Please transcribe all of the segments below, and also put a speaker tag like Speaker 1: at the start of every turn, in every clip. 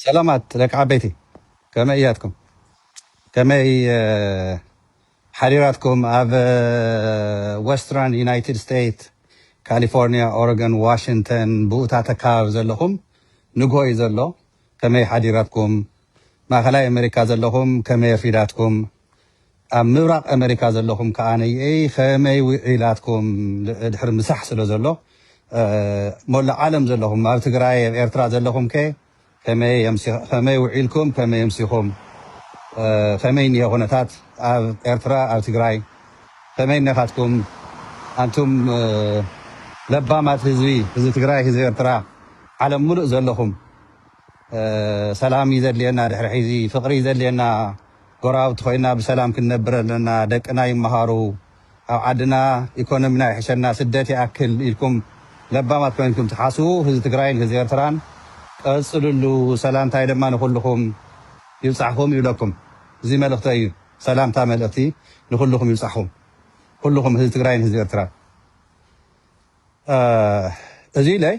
Speaker 1: سلامات لك عبيتي كما اياتكم كما حريراتكم اب ويسترن يونايتد ستيت كاليفورنيا اوريغون واشنطن بوتا تكاو زلهم نغوي زلو كما حريراتكم ما خلاي امريكا زلهم كما فيداتكم امراق امريكا زلهم كاني اي خمي وعيلاتكم دحر مسح سلو زلو مول عالم زلهم ما تግራይ ኤርትራ زلهم كي كما يوعيلكم كما يمسيكم كمين يا هونتات إرترا أو تجراي كمين نخاتكم أنتم لبامات هزي تجراي هزي إرترا على ملء زلهم سلام يزد لنا رحيزي فقري يزد لنا قراو تخوينا بسلام كنبر لنا دكنا يمهارو أو عدنا إيكونومينا حشنا سدتي أكل لكم لبامات كونكم تحاسو هزي تجراي هزي إرتران أصلوا سلام تاي دما نقولكم يصحهم يلكم زي ملختي سلام تا ملختي نقولكم يصحهم كلكم هذي تግራይን هذي ኤርትራ እዚህ ላይ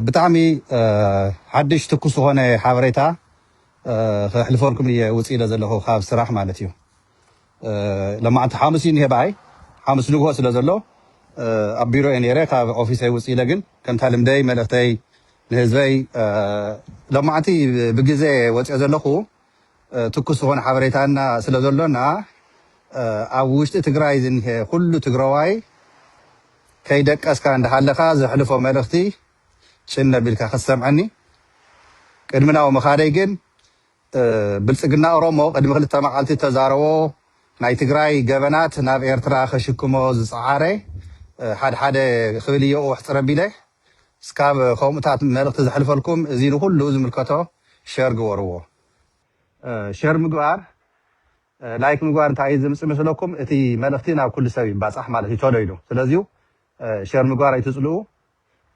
Speaker 1: ብጣዕሚ ሓድሽ ትኩስ ዝኾነ ሓበሬታ ክሕልፈርኩም ውፅኢ ኢለ ዘለኹ ካብ ስራሕ ማለት እዩ ለማዓንቲ ሓሙስ እዩ ንሄ በኣይ ሓሙስ ንግሆ ስለ ዘሎ ኣብ ቢሮ ነይረ ካብ ኦፊሰይ ውፅኢ ኢለ ግን ከምታ ልምደይ መልእኽተይ ንህዝበይ ለማዓንቲ ብግዜ ወፅኦ ዘለኹ ትኩስ ዝኾነ ሓበሬታና ስለ ዘሎና ኣብ ውሽጢ ትግራይ ዝኒሄ ኩሉ ትግራዋይ ከይደቀስካ እንዳሃለኻ ዘሕልፎ መልእኽቲ ጭነ ቢልካ ክሰምዐኒ ቅድሚናዊ መኻደይ ግን ብልፅግና ኦሮሞ ቅድሚ ክልተ መዓልቲ ተዛረቦ ናይ ትግራይ ገበናት ናብ ኤርትራ ከሽክሞ ዝፀዓረ ሓደ ክብል እዮ ውሕፅረ ቢለ እስካብ ከምኡታት መልእኽቲ ዘሕልፈልኩም እዚ ንኩሉ ዝምልከቶ ሸር ግበርዎ ሸር ምግባር ላይክ ምግባር እንታይ እዩ ዝምፅእ መስለኩም እቲ መልእኽቲ ናብ ኩሉ ሰብ ይባፃሕ ማለት እዩ ቶሎ ኢሉ ስለዚ ሸር ምግባር ኣይትፅልኡ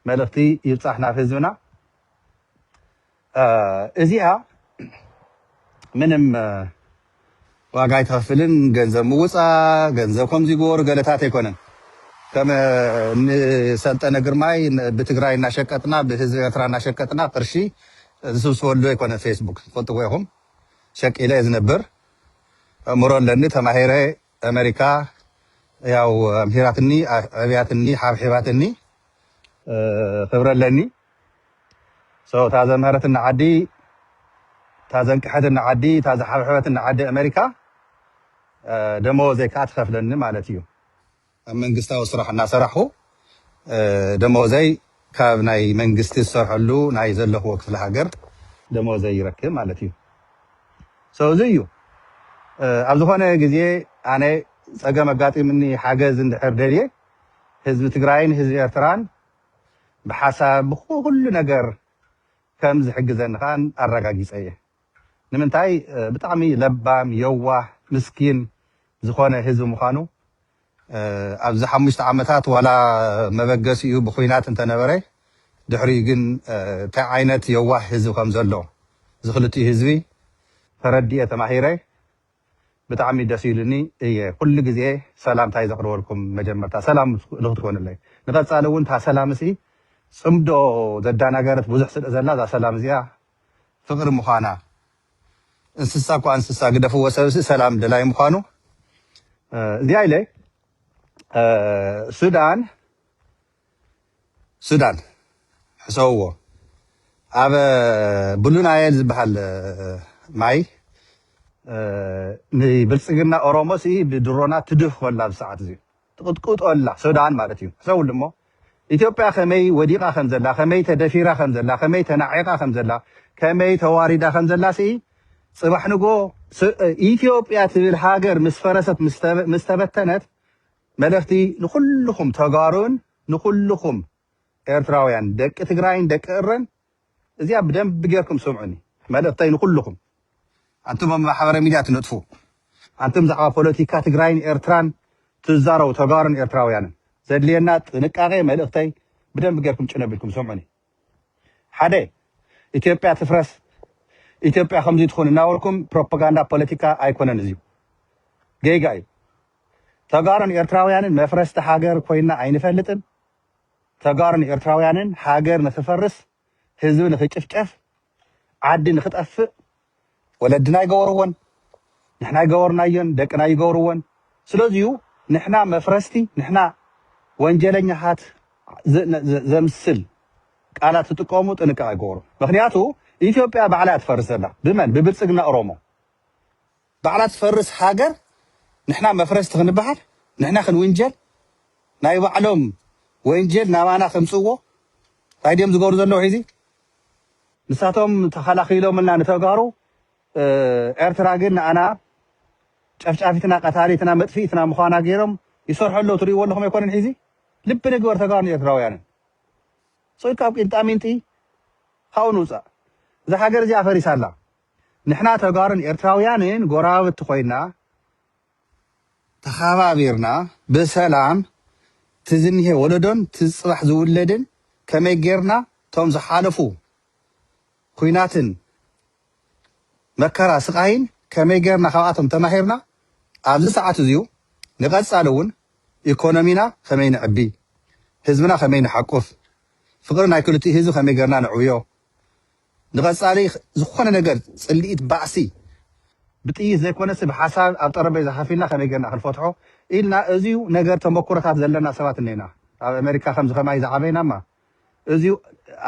Speaker 1: መልእኽቲ ይብፃሕ ናብ ህዝብና እዚኣ ምንም ዋጋ ኣይትኸፍልን ገንዘብ ምውፃእ ገንዘብ ከምዚ ይግበሩ ገለታት ኣይኮነን ከም ንሰልጠነ ግርማይ ብትግራይ እናሸቀጥና ብህዝቢ ኤርትራ እናሸቀጥና ቅርሺ ዝስብስበሉ ኣይኮነ ፌስቡክ ትፈልጥዎ ኢኹም ሸቂለ ዝነብር እምሮ ኣለኒ ተማሂረ ኣሜሪካ ያው ምሂራትኒ ኣብያትኒ ሓብሒባትኒ ክብረ ኣለኒ እታ ዘምሃረትና ዓዲ እታ ዘንቅሐትና ዓዲ እታ ዘሓብሕበትና ዓዲ ኣሜሪካ ደመወዘይ ከዓ ትኸፍለኒ ማለት እዩ ኣብ መንግስታዊ ስራሕ እናሰራሕሁ ደመወዘይ ካብ ናይ መንግስቲ ዝሰርሐሉ ናይ ዘለኽዎ ክፍለ ሃገር ደመወዘይ ይረክብ ማለት እዩ እዚ እዩ ኣብ ዝኾነ ግዜ ኣነ ፀገም ኣጋጢምኒ ሓገዝ እንድሕር ደልየ ህዝቢ ትግራይን ህዝቢ ኤርትራን ብሓሳብ ብኩሉ ነገር ከም ዝሕግዘኒ ከዓ ኣረጋጊፀ እየ ንምንታይ ብጣዕሚ ለባም የዋህ ምስኪን ዝኾነ ህዝቢ ምዃኑ ኣብዚ 5 ዓመታት ዋላ መበገሲ እዩ ብኩናት እንተነበረ ድሕሪኡ ግን እንታይ ዓይነት የዋህ ህዝቢ ከም ዘሎ ዝክልቲኡ ህዝቢ ተረዲአ ተማሂረ ብጣዕሚ ደስ ኢሉኒ እየ ኩሉ ግዜ ሰላምታ ዘቕርበልኩም መጀመርታ ሰላም ንኽትኮኑለይ ንቐፃሊ እውን እታ ሰላም እሲ ፅምዶ ዘዳናገረት ብዙሕ ስለ ዘላ እዛ ሰላም እዚኣ ፍቅሪ ምዃና እንስሳ እኳ እንስሳ ግደፍዎ ሰብሲ ሰላም ድላይ ምዃኑ እዚኣ ኢለ ሱዳን ሕሰብዎ ኣብ ብሉ ናይል ዝበሃል ማይ ንብልፅግና ኦሮሞ ሲ ብድሮናት ትድፍኮላ ብሰዓት እዚ ትቅጥቅጦላ ሱዳን ማለት እዩ ሕሰብሉ እሞ ኢትዮጵያ ከመይ ወዲቓ ከም ዘላ ከመይ ተደፊራ ከም ዘላ ከመይ ተናዒቓ ከም ዘላ ከመይ ተዋሪዳ ከም ዘላ ሲ ፅባሕ ንጎ ኢትዮጵያ ትብል ሃገር ምስ ፈረሰት ምስ ተበተነት መልእኽቲ ንኩልኩም ተጋሩን ንኩልኩም ኤርትራውያን ደቂ ትግራይን ደቂ እረን እዚኣ ብደንብ ጌርኩም ስምዑኒ መልእኽተይ ንኩልኩም አንተም ማሕበራዊ ሚድያ ትነጥፉ አንተም ዛዕባ ፖለቲካ ትግራይን ኤርትራን ትዛረቡ ተጋሩን ኤርትራውያን ዘድልየና ጥንቃቄ መልእኽተይ ብደንብ ጌርኩም ጭነብልኩም ስምዑኒ ሓደ ኢትዮጵያ ትፍረስ ኢትዮጵያ ከምዚ ትኾን እናበልኩም ፕሮፓጋንዳ ፖለቲካ ኣይኮነን እዚዩ ጌጋ እዩ ተጋሩን ኤርትራውያንን መፍረስቲ ሃገር ኮይና ኣይንፈልጥን ተጋሩን ኤርትራውያንን ሃገር ንትፈርስ ህዝብ ንኽጭፍጨፍ ዓዲ ንኽጠፍእ ወለድና ይገበርዎን ንሕና ይገበርናዮን ደቅና ይገበርዎን ስለዚሁ ንሕና መፍረስቲ ንሕና ወንጀለኛታት ዘምስል ቃላት ትጥቀሙ ጥንቃቄ ይገበሩ ምክንያቱ ኢትዮጵያ ባዕላ ትፈርስ ዘላ ብመን ብብልጽግና ኦሮሞ ባዕላ ትፈርስ ሃገር ንሕና መፍረስቲ ክንበሃል ንሕና ክንውንጀል ናይ ባዕሎም ወንጀል ናባና ከምፅዎ ታይድዮም ዝገብሩ ዘለዉ ሒዚ ንሳቶም ተኸላኺሎምና ንተጋሩ ኤርትራ ግን ንኣና ጨፍጫፊትና ቀታሊትና መጥፊእትና ምዃና ገይሮም ይሰርሐሎ ትርእይዎ ኣለኹም ኣይኮነን ሒዚ ልቢ ንግበር ተጋሩ ኤርትራውያንን ሶይድ ካብ ቂንጣሚንቲ ካብኡ ንውፃእ እዛ ሃገር እዚኣ ፈሪሳ ኣላ ንሕና ተጋሩን ኤርትራውያንን ጎራብቲ ኮይና ተኸባቢርና ብሰላም ትዝኒሄ ወለዶን ትፅባሕ ዝውለድን ከመይ ጌርና ቶም ዝሓለፉ ኩናትን መከራ ስቃይን ከመይ ጌርና ካብኣቶም ተማሂርና ኣብዚ ሰዓት እዚኡ ንቐፃሊ እውን ኢኮኖሚና ከመይ ንዕቢ ህዝብና ከመይ ንሓቁፍ ፍቅሪ ናይ ክልቲኡ ህዝቢ ከመይ ጌርና ንዕብዮ ንቐፃሊ ዝኾነ ነገር ፅልኢት ባእሲ ብጥይት ዘይኮነስ ብሓሳብ ኣብ ጠረጴዛ ሓፊልና ከመይ ጌርና ክንፈትሖ ኢልና እዚዩ ነገር ተመኩሮታት ዘለና ሰባት እኒና ኣብ ኣሜሪካ ከምዚ ከማይ ዝዓበይናማ እዚዩ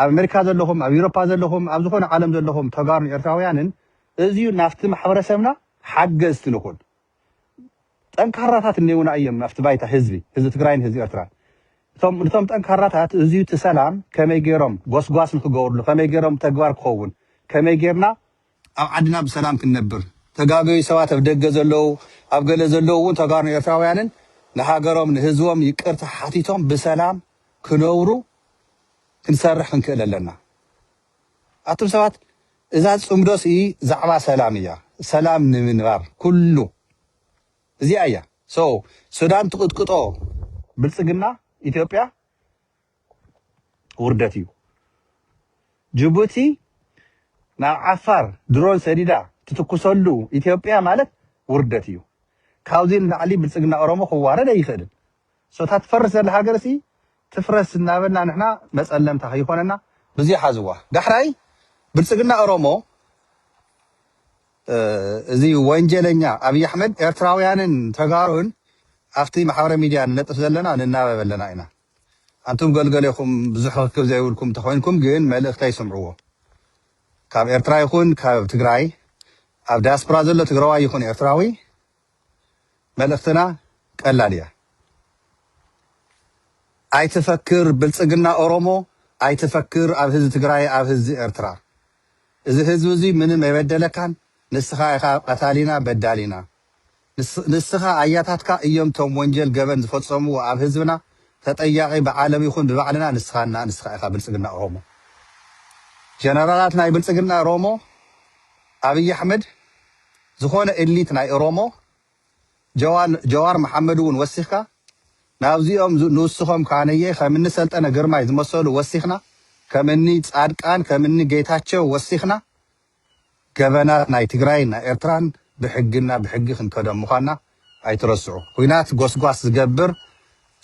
Speaker 1: ኣብ ኣሜሪካ ዘለኹም ኣብ ኤውሮፓ ዘለኹም ኣብ ዝኾነ ዓለም ዘለኹም ተጋሩን ኤርትራውያንን እዚዩ ናፍቲ ማሕበረሰብና ሓገዝቲ ንኹን ጠንካራታት እኒውና እዮም ናፍቲ ባይታ ህዝቢ ትግራይን ህዝቢ ኤርትራን እቶም ጠንካራታት እዚዩ እቲ ሰላም ከመይ ገይሮም ጎስጓስ ንክገብርሉ ከመይ ገይሮም ተግባር ክኸውን ከመይ ጌርና ኣብ ዓድና ብሰላም ክንነብር ተጋገዩ ሰባት ኣብ ደገ ዘለዉ ኣብ ገለ ዘለዉ እውን ተጋሩን ኤርትራውያንን ንሃገሮም ንህዝቦም ይቅርታ ሓቲቶም ብሰላም ክነብሩ ክንሰርሕ ክንክእል ኣለና ኣቶም ሰባት እዛ ፅምዶስ ዛዕባ ሰላም እያ ሰላም ንምንባር ኩሉ እዚኣ እያ ሱዳን ትቅጥቅጦ ብልፅግና ኢትዮጵያ ውርደት እዩ ጅቡቲ ናብ ዓፋር ድሮን ሰዲዳ ትትኩሰሉ ኢትዮጵያ ማለት ውርደት እዩ ካብዚ ንላዕሊ ብልፅግና ኦሮሞ ክዋረድ ኣይኽእልን እታ ትፈርስ ዘላ ሃገር ትፍረስ እናበልና ንሕና መፀለምታ ይኮነና ብዙ ሓዝዋ ዳሕራይ ብልፅግና ኦሮሞ እዚ ወንጀለኛ ኣብይ ኣሕመድ ኤርትራውያንን ተጋሩን ኣብቲ ማሕበረ ሚድያ ንነጥፍ ዘለና ንናበብ ኣለና ኢና ኣንቱም ገልገሌኹም ብዙሕ ርክብ ዘይብልኩም ተኮይንኩም ግን መልእኽቲ ይስምዕዎ ካብ ኤርትራ ይኹን ካብ ትግራይ ኣብ ዲያስፖራ ዘሎ ትግራዋይ ይኹን ኤርትራዊ መልእኽትና ቀላል እያ ኣይትፈክር ብልፅግና ኦሮሞ ኣይትፈክር ኣብ ህዝቢ ትግራይ ኣብ ህዝቢ ኤርትራ እዚ ህዝቢ እዚ ምንም ኣይበደለካን ንስኻ ኢኻ ቀታሊና በዳሊና ንስኻ ኣያታትካ እዮም ቶም ወንጀል ገበን ዝፈፀሙ ኣብ ህዝብና ተጠያቂ ብዓለም ይኹን ብባዕልና ንስኻ ኢኻ ብልፅግና ኦሮሞ ጀነራላት ናይ ብልፅግና ኦሮሞ ኣብይ ኣሕመድ ዝኾነ ኤሊት ናይ ኦሮሞ ጀዋር መሓመድ እውን ወሲኽካ ናብዚኦም ንውስኾም ካነየ ከምኒ ሰልጠነ ግርማይ ዝመሰሉ ወሲኽና ከምኒ ጻድቃን ከምኒ ጌታቸው ወሲኽና ገበናት ናይ ትግራይ ናይ ኤርትራን ብሕግና ብሕጊ ክንከዶም ምዃንና ኣይትረስዑ ኩናት ጎስጓስ ዝገብር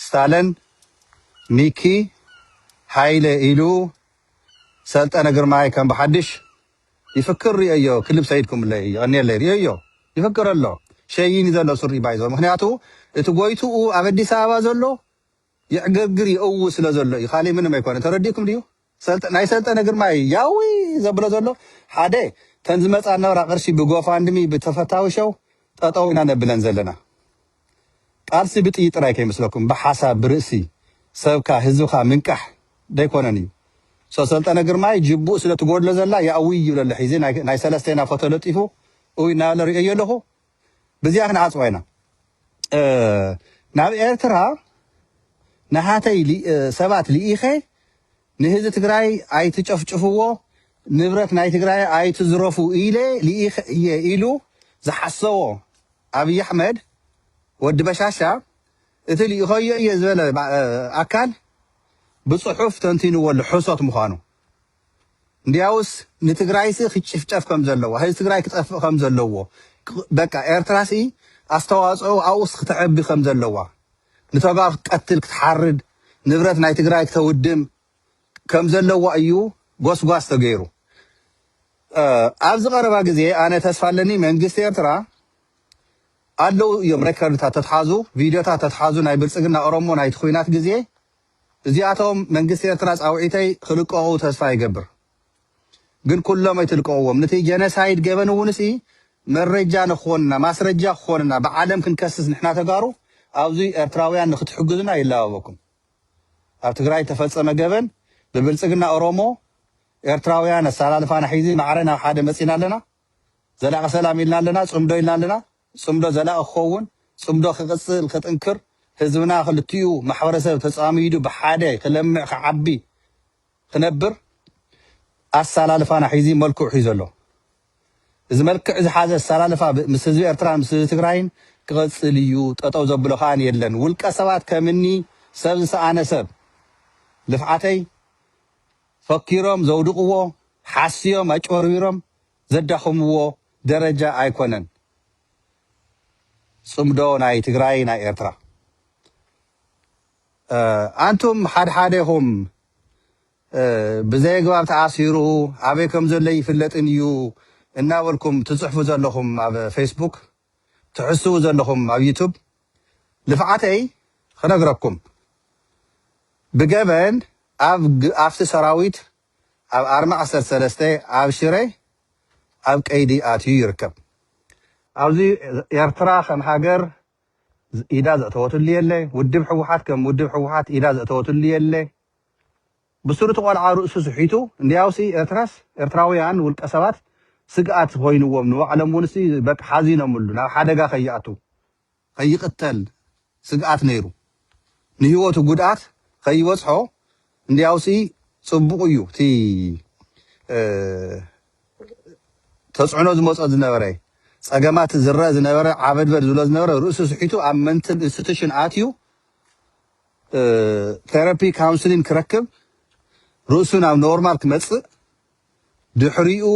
Speaker 1: ስታለን ሚኪ ሃይለ ኢሉ ሰልጠነ ግርማይ ከም ብሓድሽ ይፍክር ርአዮ ክልብ ሰይድኩም ቀኒየለይ ርአዮ ይፍክር ኣሎ ሸይኒ ዘሎ ሱሪ ባይዞ ምክንያቱ እቲ ጎይቱኡ ኣብ ኣዲስ ኣበባ ዘሎ ይዕግርግር ይእው ስለ ዘሎ እዩ ካሊእ ምንም ኣይኮነ ተረዲእኩም ድዩ ናይ ሰልጠነ ግርማይ ያዊ ዘብሎ ዘሎ ሓደ ተን ዝመፃ ነብራ ቅርሺ ብጎፋንድሚ ብተፈታዊ ሸው ጠጠው ኢና ነብለን ዘለና ቃልሲ ብጥይ ጥራይ ከይመስለኩም ብሓሳብ ብርእሲ ሰብካ ህዝብካ ምንቃሕ ደይኮነን እዩ ሰልጠነ ግርማይ ጅቡእ ስለ ትጎድሎ ዘላ ያዊ ይብለለ ሒዚ ናይ ሰለስተና ፎቶ ለጢፉ እው እናበለ ርአዮ ኣለኹ ብዚኣ ክንዓፅዋ ኢና ናብ ኤርትራ ናሃተይ ሰባት ልኢኸ ንህዝቢ ትግራይ ኣይትጨፍጭፍዎ ንብረት ናይ ትግራይ ኣይትዝረፉ ኢለ ልኢኸ እየ ኢሉ ዝሓሰቦ ኣብይ ኣሕመድ ወዲ በሻሻ እቲ ልኢኸዮ እየ ዝበለ ኣካል ብፅሑፍ ተንቲንዎ ሕሶት ምዃኑ እንዲያውስ ንትግራይሲ ክጭፍጨፍ ከም ዘለዎ ህዝቢ ትግራይ ክጠፍእ ከም ዘለዎ በቃ ኤርትራሲ ኣስተዋፅኦ ኣብኡስ ክትዕቢ ከም ዘለዋ ንተጋሩ ክትቀትል ክትሓርድ ንብረት ናይ ትግራይ ክተውድም ከም ዘለዋ እዩ ጎስጓስ ተገይሩ ኣብዚ ቀረባ ግዜ ኣነ ተስፋለኒ መንግስቲ ኤርትራ ኣለው እዮም ሬከርድታት ተተሓዙ ቪድዮታት ተተሓዙ ናይ ብልፅግና ኦሮሞ ናይ ትኹይናት ግዜ እዚኣቶም መንግስቲ ኤርትራ ፃውዒተይ ክልቀቑ ተስፋ ይገብር ግን ኩሎም ኣይትልቀቑዎም ነቲ ጀነሳይድ ገበን እውንሲ መረጃ ንኾንና ማስረጃ ክኾንና ብዓለም ክንከስስ ንሕና ተጋሩ ኣብዚ ኤርትራውያን ንክትሕግዙና ይለባበኩም ኣብ ትግራይ ተፈፀመ ገበን ብብልፅግና ኦሮሞ ኤርትራውያን ኣሰላልፋና ሒዚ ማዕረ ናብ ሓደ መፂና ኣለና ዘላቒ ሰላም ኢልና ኣለና ፅምዶ ኢልና ኣለና ፅምዶ ዘላቒ ክኸውን ፅምዶ ክቕፅል ክጥንክር ህዝብና ክልትኡ ማሕበረሰብ ተፃሚዱ ብሓደ ክለምዕ ክዓቢ ክነብር ኣሰላልፋና ሒዚ መልክዑ ሒዙ ኣሎ እዚ መልክዕ ዝሓዘ ኣሰላልፋ ምስ ህዝቢ ኤርትራን ምስ ህዝቢ ትግራይን ክቕፅል እዩ ጠጠው ዘብሎ ከኣን የለን ውልቀ ሰባት ከምኒ ሰብ ዝሰኣነ ሰብ ልፍዓተይ ፈኪሮም ዘውድቕዎ ሓስዮም ኣጭበርቢሮም ዘዳኸምዎ ደረጃ ኣይኮነን ፅምዶ ናይ ትግራይ ናይ ኤርትራ ኣንቱም ሓደ ኢኹም ብዘይ ግባብ ተኣሲሩ ኣበይ ከም ዘሎ ይፍለጥን እዩ እናበልኩም ትፅሕፉ ዘለኹም ኣብ ፌስቡክ ትሕስቡ ዘለኹም ኣብ ዩቱብ ልፍዓተይ ክነግረኩም ብገበን ኣብቲ ሰራዊት ኣብ ኣርማ 13 ኣብ ሽረ ኣብ ቀይዲ ኣትዩ ይርከብ ኣብዚ ኤርትራ ከም ሃገር ኢዳ ዘእተወትሉ የለ ውድብ ሕወሓት ከም ውድብ ሕወሓት ኢዳ ዘእተወትሉ የለ ብስሩት ቆልዓ ርእሱ ስሒቱ እንዲያውሲ ኤርትራውያን ውልቀ ሰባት ስግኣት ኮይንዎም ንባዕሎም እውንሲ በቃ ሓዚኖምሉ ናብ ሓደጋ ከይኣቱ ከይቅተል ስግኣት ነይሩ ንህይወቱ ጉድኣት ከይበፅሖ እንዲያውሲ ፅቡቕ እዩ እቲ ተፅዕኖ ዝመፆ ዝነበረ ፀገማት ዝረአ ዝነበረ ዓበድበድ ዝብሎ ዝነበረ ርእሱ ስሒቱ ኣብ መንትል ኢንስቲቱሽን ኣትዩ ቴራፒ ካውንስሊን ክረክብ ርእሱ ናብ ኖርማል ክመፅእ ድሕሪኡ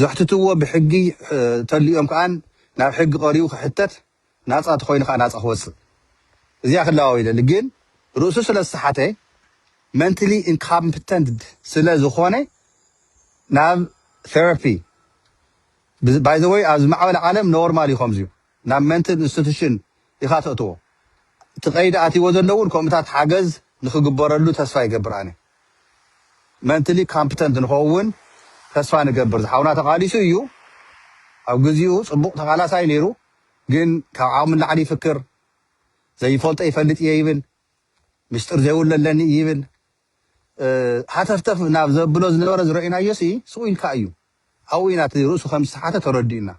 Speaker 1: ዘሕትትዎ ብሕጊ ተልዮም ከኣን ናብ ሕጊ ቀሪቡ ክሕተት ናፃ ተኮይኑ ከዓ ናፃ ክወፅእ እዚኣ ክለዋዊ ኢለሊ ግን ርእሱ ስለ ዝሰሓተ ሜንታሊ ኢንካምፒተንት ስለ ዝኾነ ናብ ቴራፒ ባይ ዘ ወይ ኣብ ዝማዕበለ ዓለም ኖርማል እዩ ከምዚ እዩ ናብ ሜንታል ኢንስቲቱሽን ኢኻ ተእትዎ እቲ ቀይዲ ኣትይዎ ዘሎ እውን ከምኡታት ሓገዝ ንክግበረሉ ተስፋ ይገብር ኣነ ሜንታሊ ካምፒተንት ንኸውን ተስፋ ንገብር ዝሓውና ተቃሊሱ እዩ ኣብ ግዜኡ ፅቡቕ ተቃላሳይ ነይሩ ግን ካብ ዓቕሚ ላዕሊ ይፍክር ዘይፈልጦ ይፈልጥ እየ ይብል ምስጢር ዘይብሉ ኣለኒ ይብል ሃተፍተፍ ናብ ዘብሎ ዝነበረ ዝረአናዮሲ ስኡ ኢልካ እዩ ኣብኡ ኢና እቲ ርእሱ ከም ዝተሓተ ተረዲእና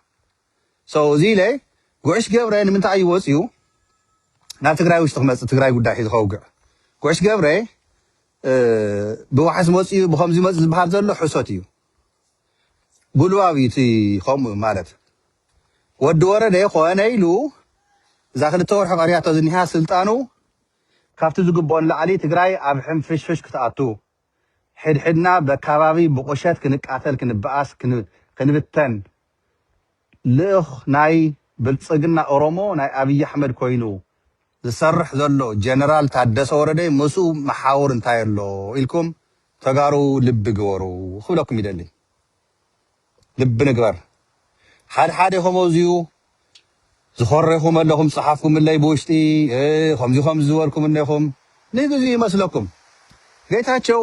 Speaker 1: እዚ ኢለ ጉዕሽ ገብረ ንምንታይ እዩ ወፅዩ ናብ ትግራይ ውሽጢ ክመፅእ ትግራይ ጉዳይ ሒዙ ከውግዕ ጉዕሽ ገብረ ብዋሕስ መፅኡ ብከምዚ መፅእ ዝበሃል ዘሎ ሕሶት እዩ ጉልባብ እዩ እቲ ከምኡ ማለት ወዲ ወረደ ኮነ ኢሉ እዛ 2 ወርሒ ቀሪያቶ ዝኒሃ ስልጣኑ ካብቲ ዝግብኦ ንላዕሊ ትግራይ ኣብ ሕምፍሽፍሽ ክትኣቱ ሕድሕድና በከባቢ ብቁሸት ክንቃተል ክንበኣስ ክንብተን ልእኽ ናይ ብልፅግና ኦሮሞ ናይ ኣብይ ኣሕመድ ኮይኑ ዝሰርሕ ዘሎ ጀነራል ታደሰ ወረደ ምስኡ መሓውር እንታይ ኣሎ ኢልኩም ተጋሩ ልቢ ግበሩ ክብለኩም ይደሊ ልቢ ንግበር ሓደ ኢኹም ኣብዚኡ ዝኮረይኩም ኣለኹም ፀሓፍኩም እለይ ብውሽጢ ከምዚ ዝበልኩም እነይኹም ንግዜኡ ይመስለኩም ጌታቸው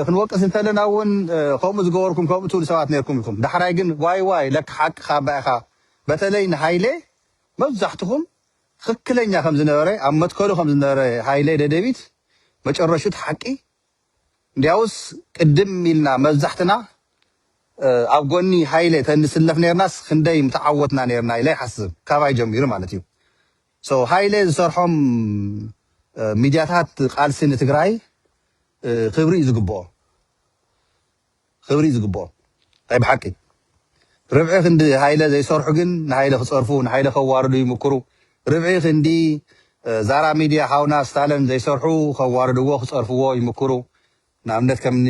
Speaker 1: ክንወቅስ እንተለና እውን ከምኡ ዝገበርኩም ከምኡ ትብሉ ሰባት ነርኩም ኢኹም ዳሕራይ ግን ዋይ ለካ ሓቂ ካባኢኻ በተለይ ንሃይሌ መብዛሕትኩም ትክክለኛ ከም ዝነበረ ኣብ መትከሉ ከም ዝነበረ ሃይሌ ደደቢት መጨረሹት ሓቂ እንዲያውስ ቅድም ኢልና መብዛሕትና ኣብ ጎኒ ሃይሌ ተንስለፍ ነርናስ ክንደይ ምተዓወትና ነርና ኢለ ይሓስብ ካባይ ጀሚሩ ማለት እዩ ሃይሌ ዝሰርሖም ሚድያታት ቃልሲ ንትግራይ ክብሪ ዝግብኦ ታይ ብሓቂ ርብዒ ክንዲ ሃይለ ዘይሰርሑ ግን ንሃይለ ክፀርፉ ንሃይለ ከዋርዱ ይምክሩ ርብዒ ክንዲ ዛራ ሚድያ ሓውና ስታለን ዘይሰርሑ ከዋርድዎ ክፀርፍዎ ይምክሩ ንኣብነት ከምኒ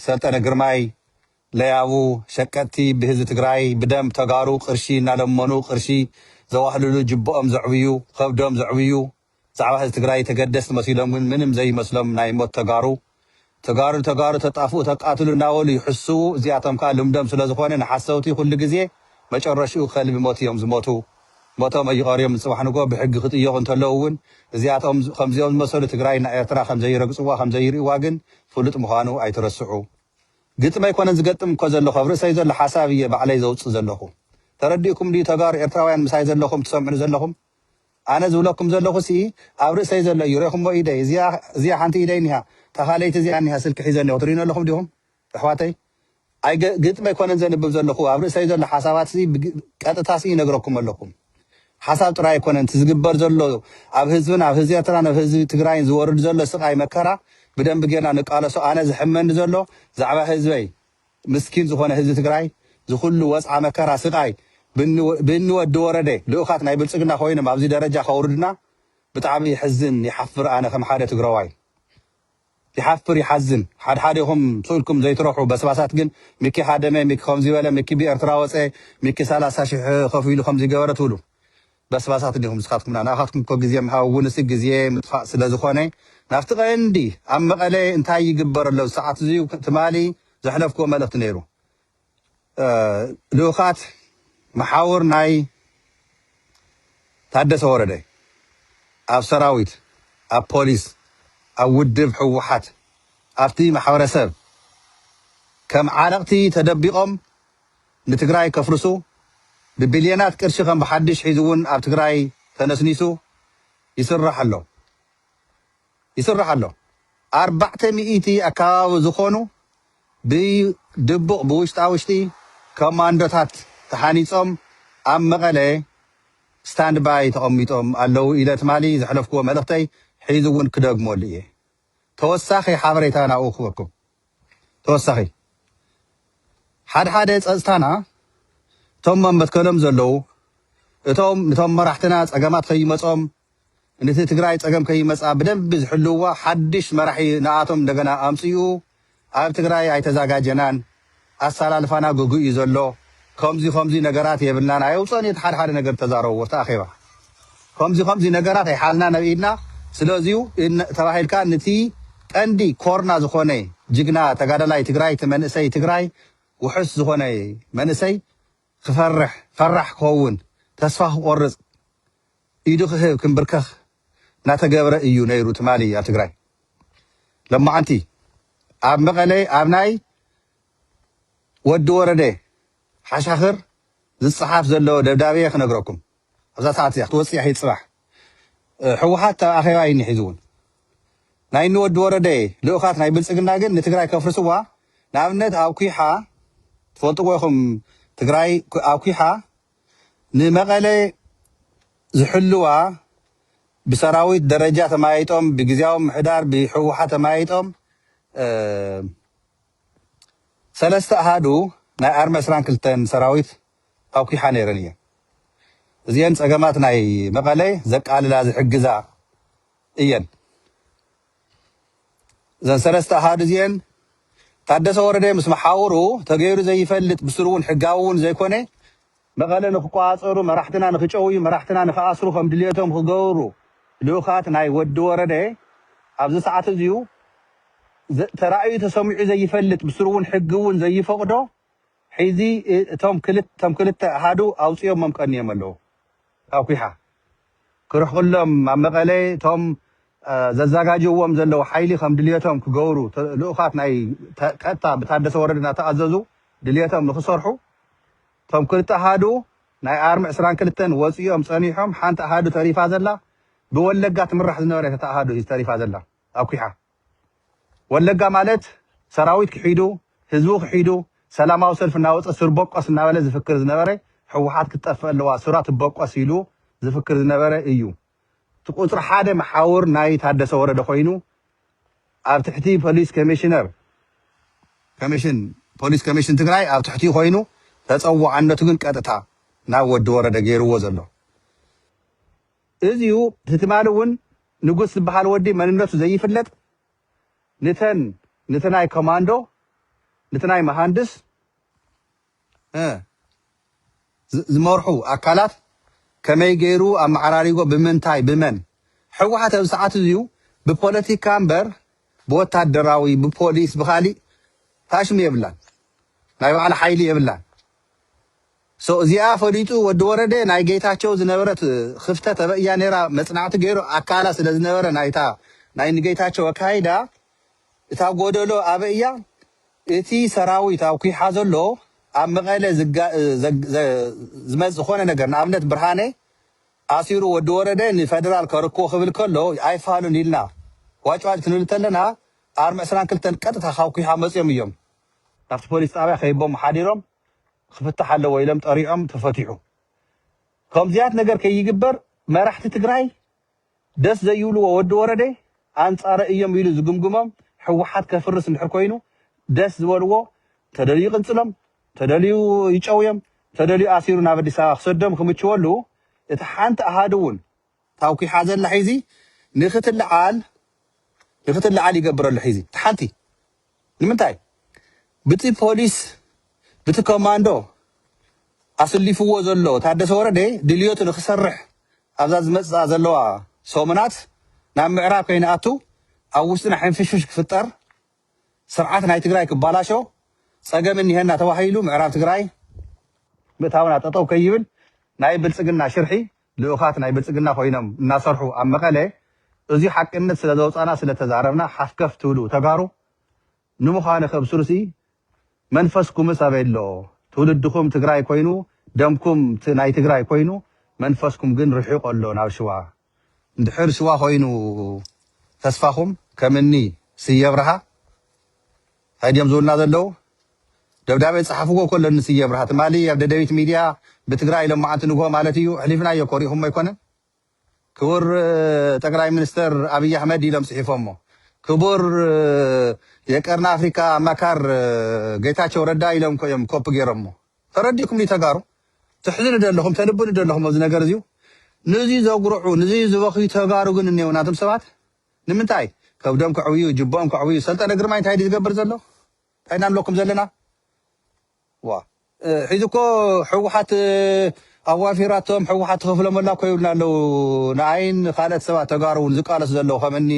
Speaker 1: ሰልጠነ ግርማይ ለያቡ ሸቀጥቲ ብህዝቢ ትግራይ ብደም ተጋሩ ቅርሺ እናለመኑ ቅርሺ ዘዋህልሉ ጅብኦም ዘዕብዩ ከብዶም ዘዕብዩ ዛዕባ ህዝቢ ትግራይ ተገደስቲ መሲሎም ግን ምንም ዘይመስሎም ናይ ሞት ተጋሩ ተጋሩ ተጣፉ ተቃትሉ ናወሉ ይሕሱ እዚያቶም ካ ልምደም ስለዝኾነ ንሓሰውቲ ኩሉ ግዜ መጨረሽኡ ከልቢ ሞት እዮም ዝሞቱ ሞቶም ኣይቀርዮም ጽባሕ ንጎ ብሕጊ ክትጥየቁ እንተለው እውን እዚያቶም ከምዚኦም ዝመሰሉ ትግራይና ኤርትራ ከምዘይረግፅዋ ከምዘይርእዋ ግን ፍሉጥ ምዃኑ ኣይትረስዑ ግጥም ኣይኮነን ዝገጥም እኮ ዘለኹ ኣብ ርእሰይ ዘሎ ሓሳብ እየ ባዕለይ ዘውፅእ ዘለኹ ተረዲእኩም ዲ ተጋሩ ኤርትራውያን ምሳይ ዘለኹም ትሰምዑ ዘለኹም ኣነ ዝብለኩም ዘለኹ ሲ ኣብ ርእሰይ ዘሎ እዩ ሪኢኹሞ ኢደይ እዚኣ ሓንቲ ኢደይ ኒሃ ተኻለይቲ እዚኣ ኒሃ ስልኪ ሒዘኒ ትሪእኑ ኣለኹም ዲኹም ኣሕዋተይ ኣይ ግጥም ኣይኮነን ዘንብብ ዘለኹ ኣብ ርእሰይ ዘሎ ሓሳባት ቀጥታ ይነግረኩም ኣለኩም ሓሳብ ጥራይ ኣይኮነን ዝግበር ዘሎ ኣብ ህዝብን ኣብ ህዝቢ ኤርትራን ኣብ ህዝቢ ትግራይን ዝወርድ ዘሎ ስቃይ መከራ ብደንብ ጌርና ንቃለሶ ኣነ ዝሕመኒ ዘሎ ዛዕባ ህዝበይ ምስኪን ዝኾነ ህዝቢ ትግራይ ዝኩሉ ወፅዓ መከራ ስቃይ ብንወዲ ወረደ ልኡኻት ናይ ብልፅግና ኮይኖም ኣብዚ ደረጃ ከውርድና ብጣዕሚ ይሕዝን ይሓፍር ኣነ ከም ሓደ ትግራዋይ ይሓፍር ይሓዝን ሓድሓደኹም ስእልኩም ዘይትረሑ በስባሳት ግን ሚኪ ሃደመ ሚኪ ከምዚ በለ ሚኪ ብኤርትራ ወፀ ሚኪ 30,000 ከፊሉ ከምዚ ገበረ ትብሉ በስባሳት ዲኹም ንስኻትኩም ንኣኻትኩም እኮ ግዜ ምሃብ እውን ሲ ግዜ ምጥፋእ ስለ ዝኾነ ናብቲ ቀንዲ ኣብ መቐለ እንታይ ይግበር ኣሎ ሰዓት እዚዩ ትማሊ ዘሕለፍክዎ መልእኽቲ ነይሩ ልኡኻት መሓውር ናይ ታደሰ ወረደ ኣብ ሰራዊት ኣብ ፖሊስ ኣብ ውድብ ሕወሓት ኣብቲ ማሕበረሰብ ከም ዓለቕቲ ተደቢቖም ንትግራይ ከፍርሱ ብቢልዮናት ቅርሺ ከም ብሓድሽ ሒዙ እውን ኣብ ትግራይ ተነስኒሱ ይስራሕ ኣሎ 400 ኣካባቢ ዝኾኑ ብድቡቕ ብውሽጣ ኮማንዶታት ተሓኒፆም ኣብ መቐለ ስታንድ ባይ ተቐሚጦም ኣለው ኢለ ትማሊ ዘሕለፍክዎ መልእኽተይ ሒዙ እውን ክደግመሉ እየ ተወሳኺ ሓበሬታ ናብኡ ክበኩም ተወሳኺ ሓደ ፀጥታና እቶም መትከሎም ዘለው እቶም መራሕትና ፀገማት ከይመፆም ነቲ ትግራይ ፀገም ከይመፃ ብደንቢ ዝሕልውዋ ሓድሽ መራሒ ንኣቶም እንደገና ኣምፅኡ ኣብ ትግራይ ኣይተዘጋጀናን ኣሰላልፋና ጉጉእ እዩ ዘሎ ከምዚ ነገራት የብልናን ኣይውፅን እቲ ሓደ ነገር ተዛረብዎ ተኣኺባ ከምዚ ነገራት ኣይሓልና ነብኢድና ስለዚሁ ተባሂልካ ነቲ ቀንዲ ኮርና ዝኾነ ጅግና ተጋዳላይ ትግራይ መንእሰይ ትግራይ ውሕስ ዝኾነ መንእሰይ ፈራሕ ክኸውን ተስፋ ክቆርፅ ኢዱ ክህብ ክንብርከኽ እናተገብረ እዩ ነይሩ ትማሊ ኣብ ትግራይ ለማዓንቲ ኣብ መቐለ ኣብ ናይ ወዲ ወረደ ሓሻኽር ዝፅሓፍ ዘለዎ ደብዳቤ ክነግረኩም ኣብዛ ሰዓት እዚኣ ክትወፅያ ይፅባሕ ሕወሓት ተኣኺባ እዩ ሒዙ እውን ናይ ንወዲ ወረደ ልኡኻት ናይ ብልፅግና ግን ንትግራይ ከፍርስዋ ንኣብነት ኣብ ኩሓ ትፈልጥዎ ኢኹም ትግራይ ኣብ ኩሓ ንመቐለ ዝሕልዋ ብሰራዊት ደረጃ ተማይጦም ብግዜያዊ ምሕዳር ብሕወሓት ተማይጦም 3 ኣሃዱ ናይ ኣርሚ 22 ሰራዊት ኣብ ኩሓ ነይረን እየን እዚአን ፀገማት ናይ መቐለ ዘቃልላ ዝሕግዛ እየን እዘን 3 ኣሃዱ እዚአን ታደሰ ወረደ ምስ መሓውሩ ተገይሩ ዘይፈልጥ ብስሩ እውን ሕጋዊ እውን ዘይኮነ መቐለ ንክቋፀሩ መራሕትና ንክጨውዩ መራሕትና ንክኣስሩ ከም ድልየቶም ክገብሩ ልኡኻት ናይ ወዲ ወረደ ኣብዚ ሰዓት እዚዩ ተራእዩ ተሰሚዑ ዘይፈልጥ ብስሩ እውን ሕጊ እውን ዘይፈቅዶ ሒዚ እቶም ክልተ ኣሃዱ ኣውፅኦም መምቀኒዮም ኣለዉ ኣብ ኩሓ ክርሕቅሎም ኣብ መቐለ እቶም ዘዘጋጅዎም ዘለው ሓይሊ ከም ድልየቶም ክገብሩ ልኡኻት ናይ ቀጥታ ብታደሰ ወረደ እናተኣዘዙ ድልየቶም ንክሰርሑ እቶም ክልተ ኣሃዱ ናይ ኣርሚ 22 ወፂኦም ፀኒሖም ሓንቲ ኣሃዱ ተሪፋ ዘላ ብወለጋ ትምራሕ ዝነበረት ተኣሃዱ ተሪፋ ዘላ ኣብ ኩሓ ወለጋ ማለት ሰራዊት ክሒዱ ህዝቡ ክሒዱ ሰላማዊ ሰልፍ እናወፀ ስር በቆስ እናበለ ዝፍክር ዝነበረ ሕወሓት ክትጠፍእ ኣለዋ ስራ ትበቆስ ኢሉ ዝፍክር ዝነበረ እዩ ቁፅሪ ሓደ መሓውር ናይ ታደሰ ወረደ ኮይኑ ኣብ ትሕቲ ፖሊስ ኮሚሽን ትግራይ ኣብ ትሕቲ ኮይኑ ተፀዋዕነቱ ግን ቀጥታ ናብ ወዲ ወረደ ገይርዎ ዘሎ እዚዩ ትማሊ እውን ንጉስ ዝበሃል ወዲ መንነቱ ዘይፍለጥ ንተናይ ኮማንዶ ንተናይ መሃንድስ ዝመርሑ ኣካላት ከመይ ገይሩ ኣመዓራሪጎ ብምንታይ ብመን ሕወሓት ኣብ ሰዓት እዚዩ ብፖለቲካ እምበር بوتادراوي ببوليس بخالي تاشم يبلان ناي على حيلي يبلان سو زيا فليتو ود ورده ناي جيتاچو زنبرت خفته تبيا نيرا مصنعت غيرو اكالا سلازنبر نايتا ناي نجيتاچو كايدا اتا غودلو ابيا اتي سراوي تاوكي حازلو اب مقاله زمز خونه ነገር ናብነት ብርሃኔ አሲሩ ወድ ወረደ ንፌደራል ከርኮ خبل كله አይፋሉ ኒልና ዋጫዋጭ ክንልተለና አርመ 22 ቀጥታ ካውኪ ሓመጽዮም እዮም ናፍቲ ፖሊስ ጣብያ ከይቦም ሓዲሮም خفتح له ويلم طريقهم تفتحوا كم زيات نجار كي يجبر ما راح تتجري دس زي يقولوا ود ورده أنصار أيام يلو زجمجمم حوحات كفرس الحكوينو دس زوروا تدليق انسلم تدليو يجاويم تدليو أسيرنا بدي ساخ صدم خم تشولو يتحنت أهادون تاوكي حاجة الحيزي نخت العال يجبر الحيزي تحنتي لمنتاي بتي بوليس بت كوماندو أصلي فوق زلوا تعدس ورده دليوت نخسرح أبزاز مزع زلوا سومنات نعم عراق كين أتو أو وسنا حين فيش فطر سرعات ناي تجراي كبالاشو سجى مني هنا تواهيلو معراق تجراي بتهاونا تطو كيبل ناي بلسقنا شرحي لأخات ناي بلسقنا خوينم ناصرحو أم قلة أزي حق النت سلدوت أنا سلتزاربنا حفكف تولو تجارو نمخانة خبصرسي منفسكم سابيلو تولدكم تجراي كوينو دمكم تناي تجراي كوينو منفسكم جن رحيق الله ناوشوا ندحر شوا كوينو تسفاهم كمني سيبرها هيدي يمزولنا ذلو دبدابي صحفوكو كل النسيبرها تمالي يبدا ديت ميديا بتجراي لما عاد نقول مالتيو حليفنا يكوري هم يكونن كبر تجراي منستر أبي أحمد يلم صحيفهمه كبر يكرنا أفريقيا مكار جيتاچو ردا يلم كيم كوب غيرمو ترديكم لي تغارو تحزن دلهم تنبون دلهم از ነገር እዚው نزي زغرعو نزي زبخي تغارو ግን እኔው ናትም ሰባት ንምንታይ ከብደም ከዕውዩ ጅቦም ከዕውዩ ሰልጠነ ግርማይ እንታይ ዝገብር ዘሎ ታይናም ለኩም ዘለና ዋ ሒዝኮ ሕውሓት ኣዋፊራቶም ሕውሓት ክፍሎም ወላ ኮይብልና ኣለው ንዓይን ካልኦት ሰባት ተጋሩ ዝቃለስ ዘሎ ከምኒ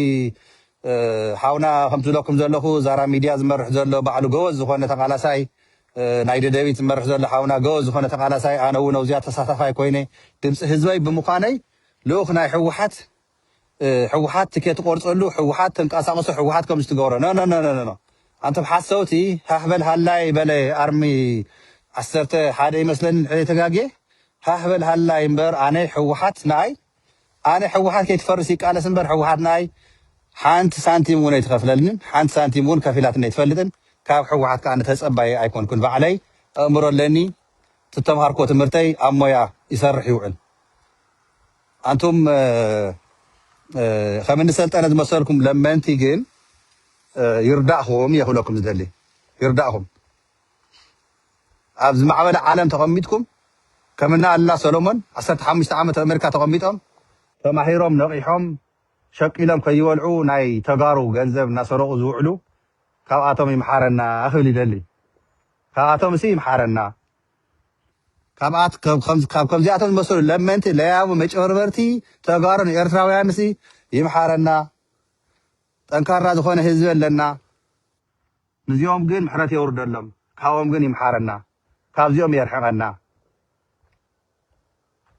Speaker 1: حاونا خمس لكم زلخو زارا ميديا زمرح زلو بعلو جوز زخونة تقالاساي نايد ديفيد زمرح زلو حاونا جوز زخونة تقالاساي أنا ونوزيات تصاطفاي كويني تمس هزبي بمقاني لوخ ناي حوحات تكيت قرص له حوحات تنقاسقس حوحات كم استجورة لا أنت بحسوتي هحبل هلاي بلا أرمي عسرت حدا مثلا تجاجي هحبل هلاي مبر أنا حوحات ناي أنا حوحات كيت فرسي قال سنبر حوحات ناي حانت سانتيمون يتخفللن حانت سانتيمون كفيلاتنا يتفلتن كاب حوحات كان تصباي ايكون كن بعلي امر لني تتمهركو تمرتي امويا يسرح يوعل انتم خمن سلطنه مسالكم لما انت جن يرداهم يهلكم زدلي يرداهم ابز معبد عالم تقميتكم كمنا الله سولومون 15 عام امريكا تقميتهم فماهيروم نقيحهم شكلهم كيولعو ناي تجارو جنزب نصرو زوعلو كاتهم يمحرنا أخلي دلي كاتهم سي يمحرنا كابات كم زياتهم مسؤول لما أنت لا يا مش أوربرتي تجارن يرتراوي أنسي يمحرنا أنكر هذا خونه هزول لنا نزيوم جن محرتي أورد لهم كاوم جن يمحرنا كابزيوم يرحمنا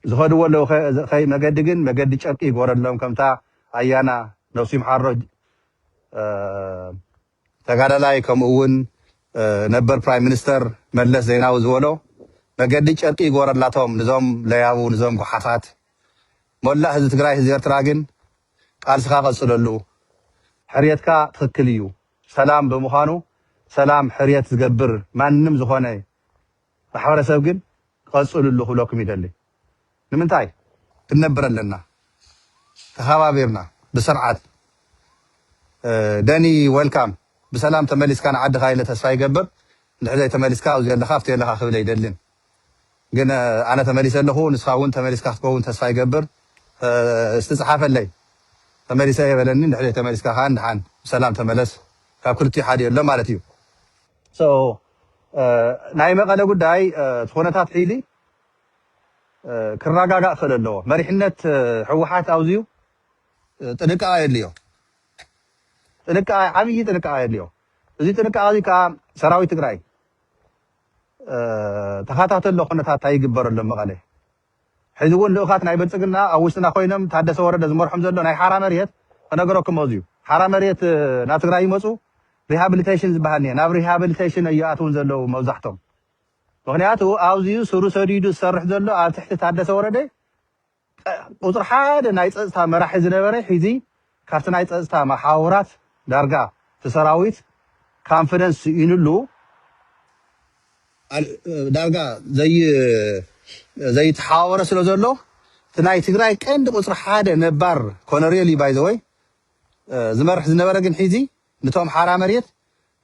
Speaker 1: زهاد ولا خي مجد شرقي قرر لهم كم تا أيانا نوسيم حرج تقال لاي كم أون نبر برايم مينستر مجلس زيناو زولو مجد شرقي قرر لاتهم نظام لياو نظام قحافات مولا هذا تقرأي هذا تراجن قال سخاف صلوا حريتك تخكليو سلام بمخانو سلام حريت تجبر ما نمز خانه بحاول أسوقن قال صلوا خلاكم يدلي نمنتاي تنبر لنا تخابيرنا بسرعة داني ويلكم بسلام تملس كان عد خايلة تسفاي قبر لحظة تملس كاوز يلا خافت يلا خاف لي يدلين قلنا أنا تملس له نسخاون تملس كاون تسفاي قبر استصحاف اللي تملس أي بلني لحظة تملس كان حان بسلام تملس كل اتحاد يلا مالتيو نايمة قال أقول داي تخونتها تحيلي كراجع خلله مريحنة حوحات أوزيو تنقى الليو ጥንቃ ዓብይ ጥንቃ የለዮ እዚ ጥንቃ እዚ ከዓ ሰራዊት ትግራይ ተኸታተሎ ኩነታት ይግበረሎ መቐለ ሕዚ እውን ልኡኻት ናይ ብልፅግና ኣብ ውሽጥና ኮይኖም ታደሰ ወረደ ዝመርሖም ዘሎ ናይ ሓራ መሬት ከነገረኩም ኣዝዩ ሓራ መሬት ናብ ትግራይ ይመፁ ሪሃብሊቴሽን ዝበሃል እኒአ ናብ ሪሃብሊቴሽን እይኣትውን ዘለው መብዛሕቶም ምክንያቱ ኣብዚዩ ስሩ ሰዲዱ ዝሰርሕ ዘሎ ኣብ ትሕቲ ታደሰ ወረደ ቁፅሪ ሓደ ናይ ፀጥታ መራሒ ዝነበረ ሕዚ ካብቲ ናይ ፀጥታ መሓውራት ዳርጋ እቲ ሰራዊት ካንፊደንስ ይንሉ ዳርጋ ዘይተሓዋወረ ስለ ዘሎ እቲ ናይ ትግራይ ቀንዲ ቁፅሪ ሓደ ነባር ኮነሬል ባይ ዘ ወይ ዝመርሕ ዝነበረ ግን ሕዚ ነቶም ሓራ መሬት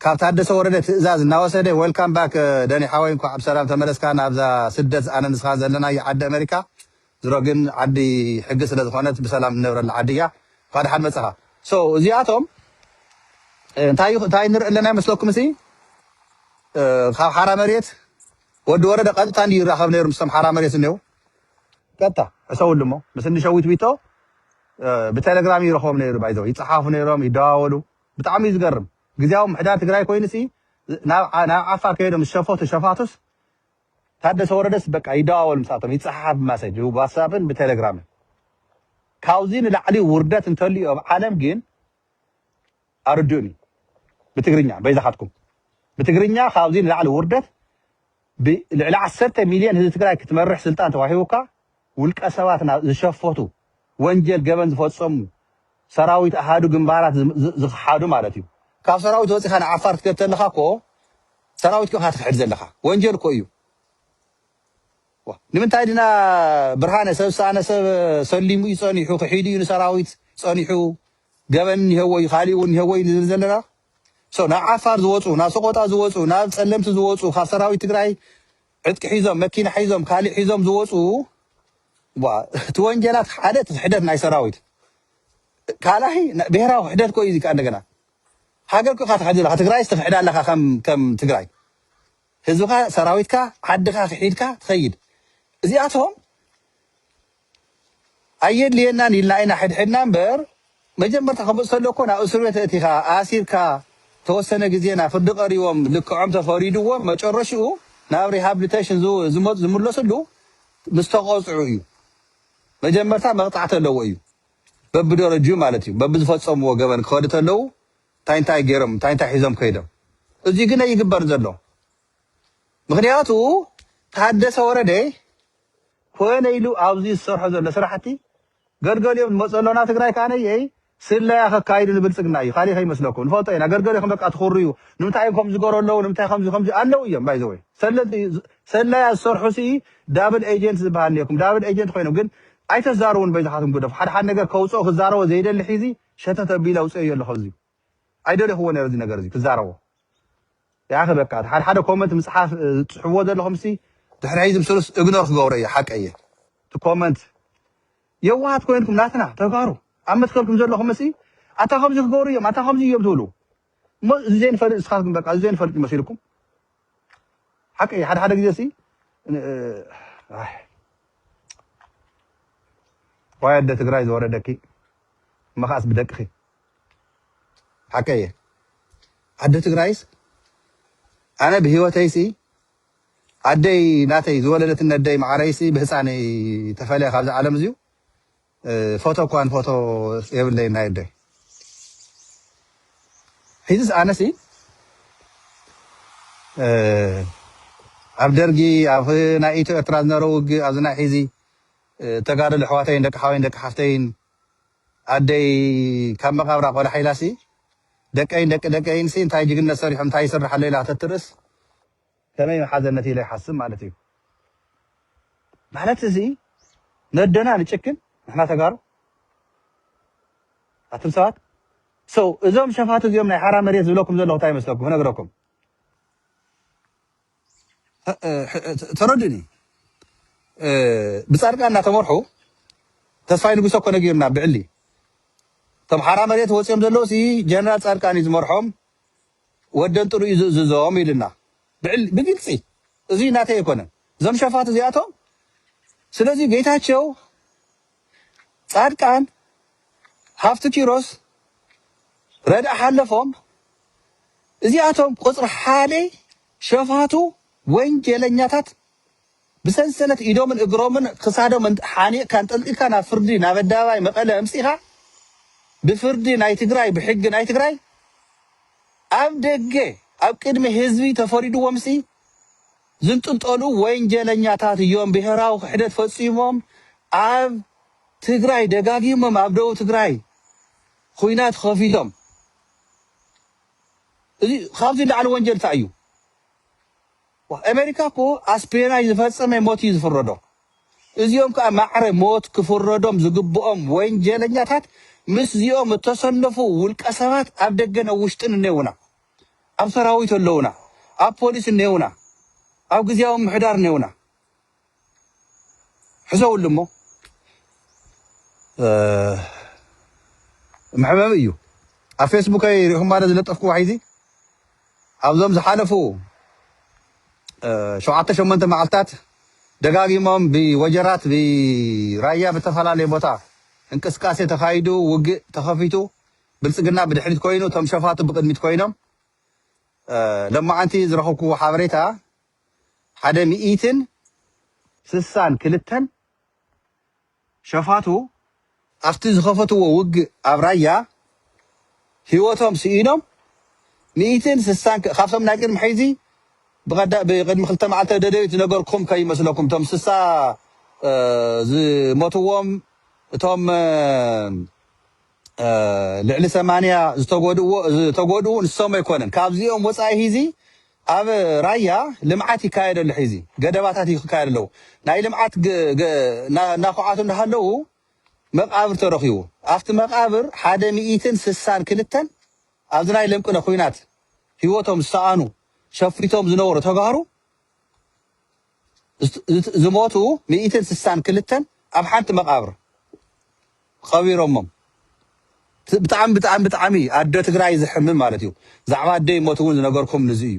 Speaker 1: ካብ ታደሰ ወረደ ትእዛዝ እናወሰደ ዌልካም ባክ ደኒ ሓወይ እንኳ ብሰላም ተመለስካ ናብዛ ስደት ኣነ ንስኻ ዘለና ዓዲ ኣሜሪካ ዝሮ ግን ዓዲ ሕጊ ስለ ዝኾነት ብሰላም ንነብረላ ዓዲ እያ ካደ ሓድ መፅኻ እዚኣቶም እንታይ ንርኢ ኣለና ይመስለኩም እሲ ካብ ሓራ መሬት ወዲ ወረደ ቀጥታ እንዲ ይራኸብ ነይሩ ምስቶም ሓራ መሬት እኒው ቀጥታ እሰውሉ እሞ ምስ እኒ ሸዊት ቢቶ ብቴሌግራም ይረኽቦም ነይሩ ባይዘው ይፀሓፉ ነይሮም ይደዋወሉ ብጣዕሚ እዩ ዝገርም ግዜያዊ ምሕዳር ትግራይ ኮይኑ ሲ ናብ ዓፋር ከይዶም ዝሸፈቱ ሸፋቱስ ታደሰ ወረደስ በቃ ይደዋወሉ ምሳቶም ይፀሓፍ ብማሰጅ ብዋትሳፕን ብቴሌግራምን ካብዚ ንላዕሊ ውርደት እንተልዩ ኣብ ዓለም ግን ኣርድኡኒ ብትግርኛ በይዛኻትኩም ብትግርኛ ካብዚ ንላዕሊ ውርደት ልዕሊ 10 ሚልዮን ህዝቢ ትግራይ ክትመርሕ ስልጣን ተዋሂቡካ ውልቀ ሰባት ዝሸፈቱ ወንጀል ገበን ዝፈፀሙ ሰራዊት ኣሃዱ ግንባራት ዝክሓዱ ማለት እዩ ካብ ሰራዊት ወፂኻ ንዓፋር ትከድ ተለኻ ኮ ሰራዊት ኮ ክትክሕድ ዘለኻ ወንጀል ኮ እዩ ንምንታይ ድና ብርሃነ ሰብ ሳነ ሰብ ሰሊሙ እዩ ፀኒሑ ክሒዱ እዩ ንሰራዊት ፀኒሑ ገበን ይህወ እዩ ካሊእ እውን ይህወ እዩ ንዝብል ዘለና ናብ ዓፋር ዝወፁ ናብ ሰቆጣ ዝወፁ ናብ ፀለምቲ ዝወፁ ካብ ሰራዊት ትግራይ ዕጥቂ ሒዞም መኪና ሒዞም ካሊእ ሒዞም ዝወፁ እቲ ወንጀላት ሓደ ትሕደት ናይ ሰራዊት ካልኣይ ብሄራዊ ውሕደት ኮ እዩ እዚ ከዓ እንደገና ሃገር ኮ ክትሕድ ዘለካ ትግራይ ትሕዳ ኣለካ ከም ትግራይ ህዝብካ ሰራዊትካ ዓድካ ክሒድካ ትኸይድ እዚኣቶም ኣየድልየናን ኢልና ኢና ሕድሕድና እምበር መጀመርታ ከምፅ ተሎ እኮ ናብ እስር ቤት እቲኻ ኣሲርካ ተወሰነ ግዜ ናብ ፍርዲ ቀሪቦም ልክዖም ተፈሪድዎም መጨረሽኡ ናብ ሪሃብሊቴሽን ዝምለስሉ ምስ ተቆፅዑ እዩ መጀመርታ መቕጣዕቲ ኣለዎ እዩ በብደረጅኡ ማለት እዩ በብዝፈፀምዎ ገበን ክኸዱ ተለዉ እንታይ ገይሮም እንታይ ሒዞም ከይዶም እዚ ግን ኣይግበር ዘሎ ምክንያቱ ታደሰ ወረደ ኮነ ኢሉ ኣብዚ ዝሰርሖ ዘሎ ስራሕቲ ገርገሊኦም ዝመፀሎና ትግራይ ካነየ ስለያ ከካይዱ ንብልፅግና እዩ ካሊእ ከይመስለኩም ንፈልጦ ኢና ገርገሊኦም በቃ ትኽርዩ ንምንታይ ከም ዝገሮ ኣለዉ ንምንታይ ከምዚ ኣለዉ እዮም ባይዘወይ ሰለያ ዝሰርሑ ሲ ዳብል ኤጀንት ዝበሃል እኒአኩም ዳብል ኤጀንት ኮይኖም ግን ኣይተዛረቡን በይዛኻትኩም ጉደፍ ሓደ ነገር ከውፅኦ ክዛረቦ ዘይደሊ ሒዚ ሸተት ኣቢላ ውፅኦ እዩ ኣለኹ እዚ ኣይደለኽዎ ነይሩ እዚ ነገር እዚ ክዛረቦ ያኸ በቃ ሓደ ኮመንት ምፅሓፍ ዝፅሕብዎ ዘለኹም ሲ ድሕሪ ሒዚ ምስሉስ እግኖር ክገብሮ እየ ሓቀ እየ እቲ ኮመንት የዋሃት ኮይንኩም ናትና ተጋሩ ኣብ መትከልኩም ዘለኹም ሲ ኣታ ከምዚ ክገብሩ እዮም ኣታ ከምዚ እዮም ትብሉ እዚ ዘይንፈልጥ ንስኻትኩም በቃ እዚ ዘይንፈልጥ ይመሲልኩም ሓቀ እየ ሓደ ግዜ ሲ ዋይ ኣደ ትግራይ ዝወረደኪ መኻስ ብደቅኺ ሓቀ እየ ኣደ ትግራይስ ኣነ ብሂወተይሲ ኣደይ ናተይ ዝወለደትን ኣደይ ማዕረይሲ ብህፃነይ ተፈለየ ካብዚ ዓለም እዚዩ ፎቶ እኳን ፎቶ የብለይ ናይ ኣደይ ሒዝስ ኣነሲ ኣብ ደርጊ ኣብ ናይ ኢትዮ ኤርትራ ዝነበረ ውግእ ኣብዚ ናይ ሒዚ ተጋደሉ ኣሕዋተይን ደቂ ሓወይን ደቂ ሓፍተይን ኣደይ ካብ መቃብራ ቆልዓ ኢላሲ ደቀይን ደቀይን ሲ እንታይ ጅግነት ሰሪሖም እንታይ ይስራሕ ኣሎ ኢላ ተትርእስ ከመይ መሓዘነት ኢለ ይሓስብ ማለት እዩ ማለት እዚ ነደና ንጭክን ንሕና ተጋሩ ኣቱም ሰባት እዞም ሸፋት እዚኦም ናይ ሓራ መሬት ዝብለኩም ዘለኹ እንታይ ይመስለኩም ክነግረኩም ተረድኒ ብፃድቃን እናተመርሑ ተስፋይ ንጉሶ እኮ ነጊርና ብዕሊ እቶም ሓራ መሬት ወፂኦም ዘለዉ ሲ ጀነራል ፃድቃን እዩ ዝመርሖም ወደን ጥሩ እዩ ዝእዝዞም ኢልና ብግልፂ እዚ ናተይ ኣይኮነን እዞም ሸፋት እዚኣቶም ስለዚ ጌታቸው ፃድቃን ሃፍቲ ኪሮስ ረዳ ሓለፎም እዚኣቶም ቁፅሪ ሓደ ሸፋቱ ወንጀለኛታት ብሰንሰለት ኢዶምን እግሮምን ክሳዶምን ሓኒቕካ እንጠልጢልካ ናብ ፍርዲ ናብ ኣደባባይ መቐለ ኣምፂኻ ብፍርዲ ናይ ትግራይ ብሕጊ ናይ ትግራይ ኣብ ደገ ኣብ ቅድሚ ህዝቢ ተፈሪድዎምሲ ዝንጥልጠሉ ወንጀለኛታት እዮም። ብሄራዊ ክሕደት ፈፂሞም ኣብ ትግራይ ደጋጊሞም ኣብ ደቡብ ትግራይ ኩናት ከፊቶም እዚ ካብዚ ላዕሊ ወንጀል እንታይ እዩ? ኣሜሪካ እኮ ኣስፔናይ ዝፈፀመ ሞት እዩ ዝፍረዶ። እዚኦም ከዓ ማዕረ ሞት ክፍረዶም ዝግብኦም ወንጀለኛታት ምስ እዚኦም እተሰለፉ ውልቀ ሰባት ኣብ ደገነ ውሽጥን እኔውና፣ ኣብ ሰራዊት ኣለውና፣ ኣብ ፖሊስ እኔውና፣ ኣብ ግዜያዊ ምሕዳር እኔውና። ሕሰውሉ እሞ መሕበብ እዩ። ኣብ ፌስቡከይ ሪኢኹም ማለት ዝለጠፍኩ ሒዚ ኣብዞም ዝሓለፉ 7-8 መዓልታት ደጋጊሞም ብወጀራት ብራያ ብተፈላለየ ቦታ እንቅስቃሴ ተካይዱ ውግእ ተኸፊቱ ብልፅግና ብድሕሪት ኮይኑ እቶም ሸፋቱ ብቅድሚት ኮይኖም ለማዓንቲ ዝረኸብክዎ ሓበሬታ 162 ሸፋቱ ኣብቲ ዝኸፈትዎ ውግእ ኣብ ራያ ሂወቶም ስኢኖም 160 ካብቶም ናይ ቅድሚ ሕዚ ብቅድሚ 2 መዓልተ ደደቢት ዝነበርኩም ከይመስለኩም እቶም 60 ዝሞትዎም እቶም ልዕሊ 80 ዝተጎድኡ ንሶም ኣይኮነን። ካብዚኦም ወፃኢ ሂዚ ኣብ ራያ ልምዓት ይካየደሉ ሒዚ ገደባታት ይካየድ ኣለዉ። ናይ ልምዓት እናኳዓቱ እንዳሃለዉ መቃብር ተረኺቡ ኣብቲ መቃብር 162 ኣብዚ ናይ ለምቅነ ኩናት ሂወቶም ዝሰኣኑ ሸፊቶም ዝነበሩ ተጋሩ ዝሞቱ 162 ኣብ ሓንቲ መቃብር ቀቢሮሞም ብጣዕሚ ኣዶ ትግራይ ዝሕምም ማለት እዩ። ዛዕባ ኣዶ ይሞቱ እውን ዝነገርኩም ንዚ እዩ።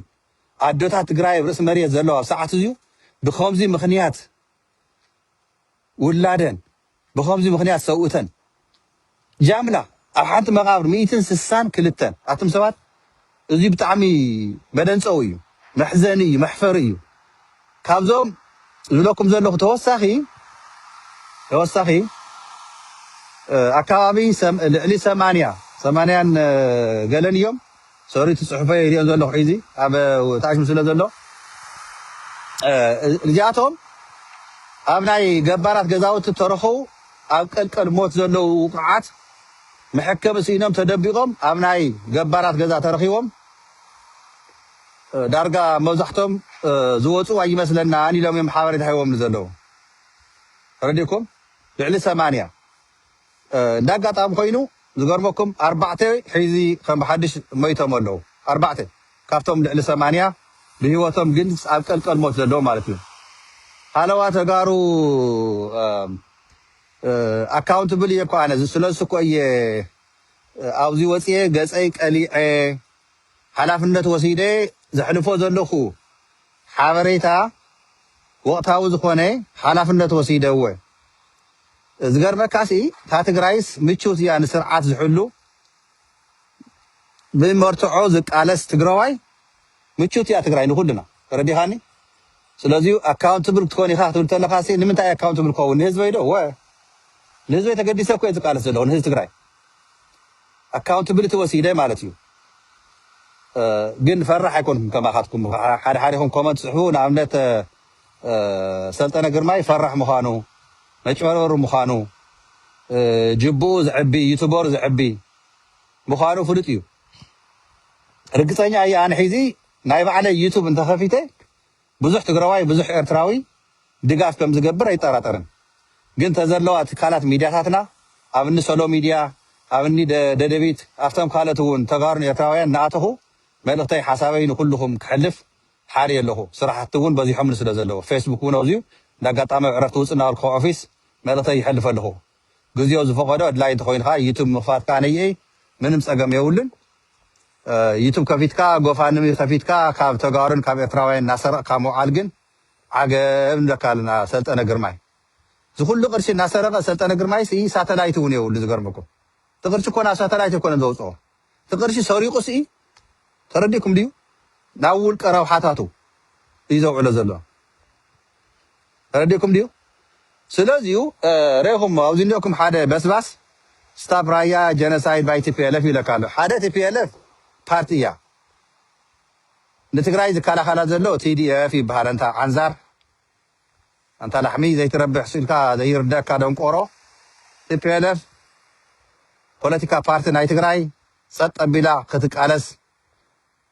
Speaker 1: ኣዶታት ትግራይ ርእሲ መሬት ዘለዋ ኣብ ሰዓት እዚዩ ብከምዚ ምክንያት ውላደን ብከምዚ ምክንያት ሰውእተን ጃምላ ኣብ ሓንቲ መቃብር 162 ኣቶም ሰባት እዚ ብጣዕሚ መደንፀው እዩ፣ መሕዘኒ እዩ፣ መሕፈሪ እዩ። ካብዞም ዝብለኩም ዘለኹ ተወሳኺ ኣካባቢ ልዕሊ 80 ገለን እዮም። ሶሪ ትፅሑፈይ ይሪኦም ዘለኹ ሒዚ ኣብ ታች ምስሊ ዘሎ እዚኣቶም ኣብ ናይ ገባራት ገዛውቲ ተረኸቡ ኣብ ቀልቀል ሞት ዘለዉ ውቁዓት መሐከም ስኢኖም ተደቢቆም ኣብ ናይ ገባራት ገዛ ተረኺቦም ዳርጋ መብዛሕቶም ዝወፁ ኣይመስለናን ኢሎም እዮም ሓበሬታ ሂቦም ዘለዉ ረዲኩም ልዕሊ 80 እንዳጋጣሚ ኮይኑ ዝገርመኩም 4 ሒዚ ከም ብሓድሽ ሞይቶም ኣለዉ 4 ካብቶም ልዕሊ 80 ብሂወቶም ግን ኣብ ቀልቀል ሞት ዘለዉ ማለት እዩ። ሃለዋ ተጋሩ ኣካውንትብል እየ እኳ ኣነ ስለዝሱ እኮ እየ ኣብዚ ወፅየ ገፀይ ቀሊዐ ሓላፍነት ወሲደ ዘሕልፎ ዘለኹ ሓበሬታ ወቕታዊ ዝኾነ ሓላፍነት ወሲደወ ዝገርመካሲ እታ ትግራይስ ምቹት እያ ንስርዓት ዝሕሉ ብመርትዖ ዝቃለስ ትግራዋይ ምቹት እያ ትግራይ ንኩልና ረዲኻኒ። ስለዚ ኣካውንትብል ክትኮን ኢኻ ክትብል ተለኻሲ ንምንታይ ኣካውንትብል ክኸውን ንህዝበይ ዶ ንህዝበይ ተገዲሰ እኮ ዝቃለስ ዘለኹ ንህዝቢ ትግራይ ኣካውንትብሊቲ ወሲደ ማለት እዩ። ግን ፈራሕ ኣይኮንኩም ከማኻትኩም ሓደ ሓደኹም ኮመንት ፅሕፉ ንኣብነት ሰልጠነ ግርማይ ፈራሕ ምዃኑ መጭበርበሩ ምዃኑ ጅቡኡ ዝዕቢ ዩቱበር ዝዕቢ ምዃኑ ፍሉጥ እዩ። ርግፀኛ እየ ኣነ ሒዚ ናይ ባዕለይ ዩቱብ እንተኸፊተ ብዙሕ ትግራዋይ ብዙሕ ኤርትራዊ ድጋፍ ከም ዝገብር ኣይጠራጠርን። ግን ተዘለዋ ትካላት ሚድያታትና ኣብኒ ሰሎ ሚድያ ኣብኒ ደደቢት ኣብቶም ካልኦት እውን ተጋሩን ኤርትራውያን ንኣተኹ መልእኽተይ ሓሳበይ ንኩልኹም ክሕልፍ ሓሪ ኣለኹ። ስራሕቲ እውን በዚሖም ስለ ዘለዎ ፌስቡክ እውን ኣብዚዩ እንዳጋጣሚ ዕረፍቲ ውፅእ እናበልኩ ኦፊስ መልእኽተይ ይሕልፍ ኣለኹ። ግዜኡ ዝፈቐዶ ኣድላይ እንተኮይንካ ዩቱብ ምኽፋትካ ነየ ምንም ፀገም የብሉን። ዩቱብ ከፊትካ ጎፋንሚ ከፊትካ ካብ ተጋሩን ካብ ኤርትራውያን እናሰረቕካ ምውዓል ግን ዓገብ ንደካልና ሰልጠነ ግርማይ ዝኩሉ ቅርሺ እናሰረቐ ሰልጠነ ግርማይ ሳተላይት እውን የብሉ ዝገርመኩም እቲ ቅርሺ ኮና ሳተላይት ኣይኮነን ዘውፅኦ تقرشي سريقو سي ترديكم ديو ناول قراو حاتاتو يزوعلو زلو ترديكم ديو سلازيو ريهم اوزينكم حدا بس ستاب رايا جينوسايد باي تي بي ال اف يلكالو حدا تي بي ال اف بارتيا نتግራይ ዝከላኸላ ዘሎ TDF ይበሃል እንታ አንዛር انت لحمي زي تربح سلكا زي يردك دنقورو TPLF ፖለቲካ ፓርቲ ናይ ትግራይ ሰጥ ቢላ ክትቃለስ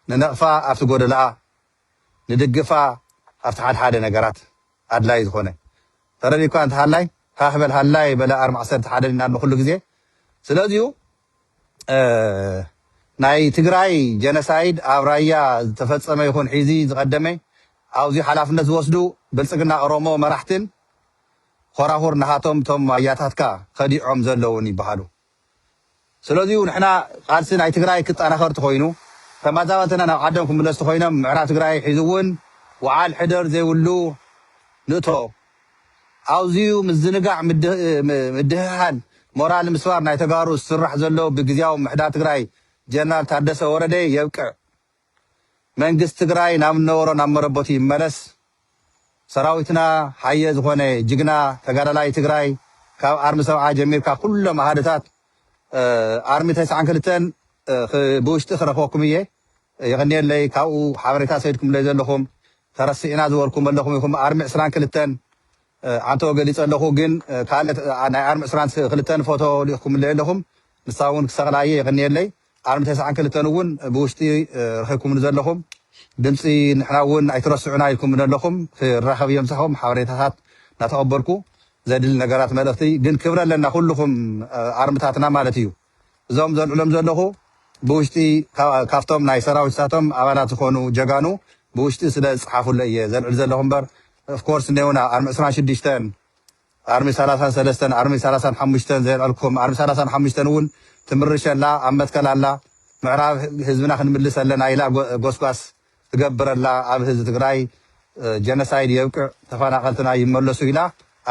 Speaker 1: ንነቕፋ ኣብቲ ጎደላ ንድግፋ ኣብቲ ሓደ ነገራት ኣድላይ ዝኾነ ተረዲኳ እንተ ሃላይ ካህበል ሃላይ በላ 41 ኢና ኩሉ ግዜ ስለዚሁ ናይ ትግራይ ጀነሳይድ ኣብ ራያ ዝተፈጸመ ይኹን ሒዚ ዝቀደመ ኣብዚ ሓላፍነት ዝወስዱ ብልጽግና ኦሮሞ መራሕትን ኮራሁር ናሃቶም ቶም ኣያታትካ ከዲዖም ዘለውን ይበሃሉ ስለዚሁ ንሕና ቃልሲ ናይ ትግራይ ክጠናኸርቲ ኮይኑ ተማዛባትና ናብ ዓዶም ክምለስ ኮይኖም ምዕራብ ትግራይ ሒዙውን ወዓል ሕደር ዘይብሉ ንእቶ ኣውዚዩ ምዝንጋዕ ምድህሃን ሞራል ምስባር ናይ ተጋሩ ዝስራሕ ዘሎ ብግዜያዊ ምሕዳር ትግራይ ጀነራል ታደሰ ወረደ የብቅዕ መንግስት ትግራይ ናብ ነበሮ ናብ መረቦት ይመለስ ሰራዊትና ሓየ ዝኾነ ጅግና ተጋዳላይ ትግራይ ካብ ኣርሚ ሰብዓ ጀሚርካ ኩሎም ኣሃደታት ኣርሚ 92 ብውሽጢ ክረክበኩም እየ ይቕኒየለይ ካብኡ ሓበሬታ ሰይድኩም ለይ ዘለኹም ተረሲዕና ዝበልኩም ኣለኹም ኢኹም ኣርሚ 22 ዓንተ ገሊፅ ኣለኹ ግን ካልእ ናይ ኣርሚ 22 ፎቶ ልኢኹም ለይ ኣለኹም ንሳ እውን ክሰቕላየ ይቕኒየለይ ኣርሚ 92 እውን ብውሽጢ ረኺብኩም ዘለኹም ድምፂ ንሕና እውን ኣይትረስዑና ኢልኩም ኣለኹም ክራኸብ የምሳኹም ሓበሬታታት እናተቐበልኩ ዘድል ነገራት መልእኽቲ ግን ክብረ ኣለና ኩልኹም ኣርምታትና ማለት እዩ እዞም ዘልዕሎም ዘለኹ ብውሽጢ ካብቶም ናይ ሰራዊትሳቶም ኣባላት ዝኾኑ ጀጋኑ ብውሽጢ ስለ ዝፅሓፉለ እየ ዘልዕል ዘለኹ እምበር ኦፍኮርስ እኔውና ኣርሚ 26 ኣርሚ 33 ኣርሚ 35 ዘልዕልኩም ኣርሚ 35 እውን ትምርሸላ ኣብ መትከል ኣላ ምዕራብ ህዝብና ክንምልስ ኣለና ኢላ ጎስጓስ ትገብረላ ኣብ ህዝቢ ትግራይ ጀነሳይድ የብቅዕ ተፈናቐልትና ይመለሱ ኢላ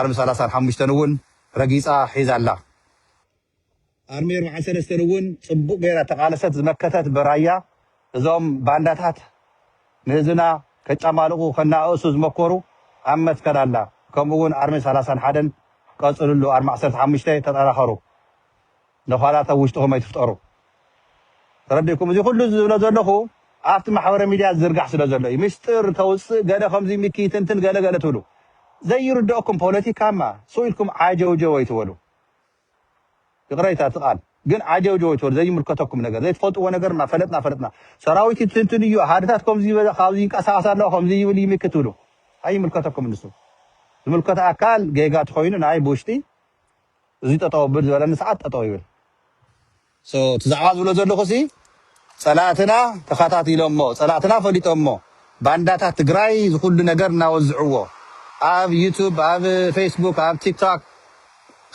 Speaker 1: ኣርሚ 35 እውን ረጊፃ ሒዛላ ኣርሚ 43 እውን ፅቡቅ ገይራ ተቃለሰት ዝመከተት በራያ እዞም ባንዳታት ንህዝብና ከጫማልቑ ከናእሱ ዝመከሩ ኣብ መትከል ኣላ ከምኡ እውን ኣርሚ 31 ቀፅልሉ ኣርሚ 15 ተጠራኸሩ ነኋላታ ውሽጥኹም ኣይትፍጠሩ ተረዲኩም እዚ ኩሉ ዝብሎ ዘለኹ ኣብቲ ማሕበረ ሚድያ ዝርጋሕ ስለ ዘሎ እዩ ምስጢር ተውፅእ ገለ ከምዚ ሚኪትንትን ገለገለ ትብሉ ዘይርድአኩም ፖለቲካማ ስኢልኩም ዓጀውጀው ይትበሉ ይቕረይታ ትቃል ግን ዓጀውጀው ይትበሉ ዘይምልከተኩም ነገር ዘይትፈልጥዎ ነገር ፈለጥና ሰራዊት ትንትን እዩ ሃድታት ከምዚ ካብዚ ይንቀሳቀስ ኣለዎ ከምዚ ይብል ይምክት ትብሉ ኣይምልከተኩም ንሱ ዝምልከተ ኣካል ጌጋ ትኮይኑ ናይ ብውሽጢ እዚ ጠጠው ብል ዝበለኒ ሰዓት ጠጠው ይብል ትዛዕባ ዝብሎ ዘለኹ ሲ ፀላእትና ተኸታቲሎሞ ፀላእትና ፈሊጦሞ ባንዳታት ትግራይ ዝኩሉ ነገር እናወዝዕዎ ኣብ ዩቱብ ኣብ ፌስቡክ ኣብ ቲክቶክ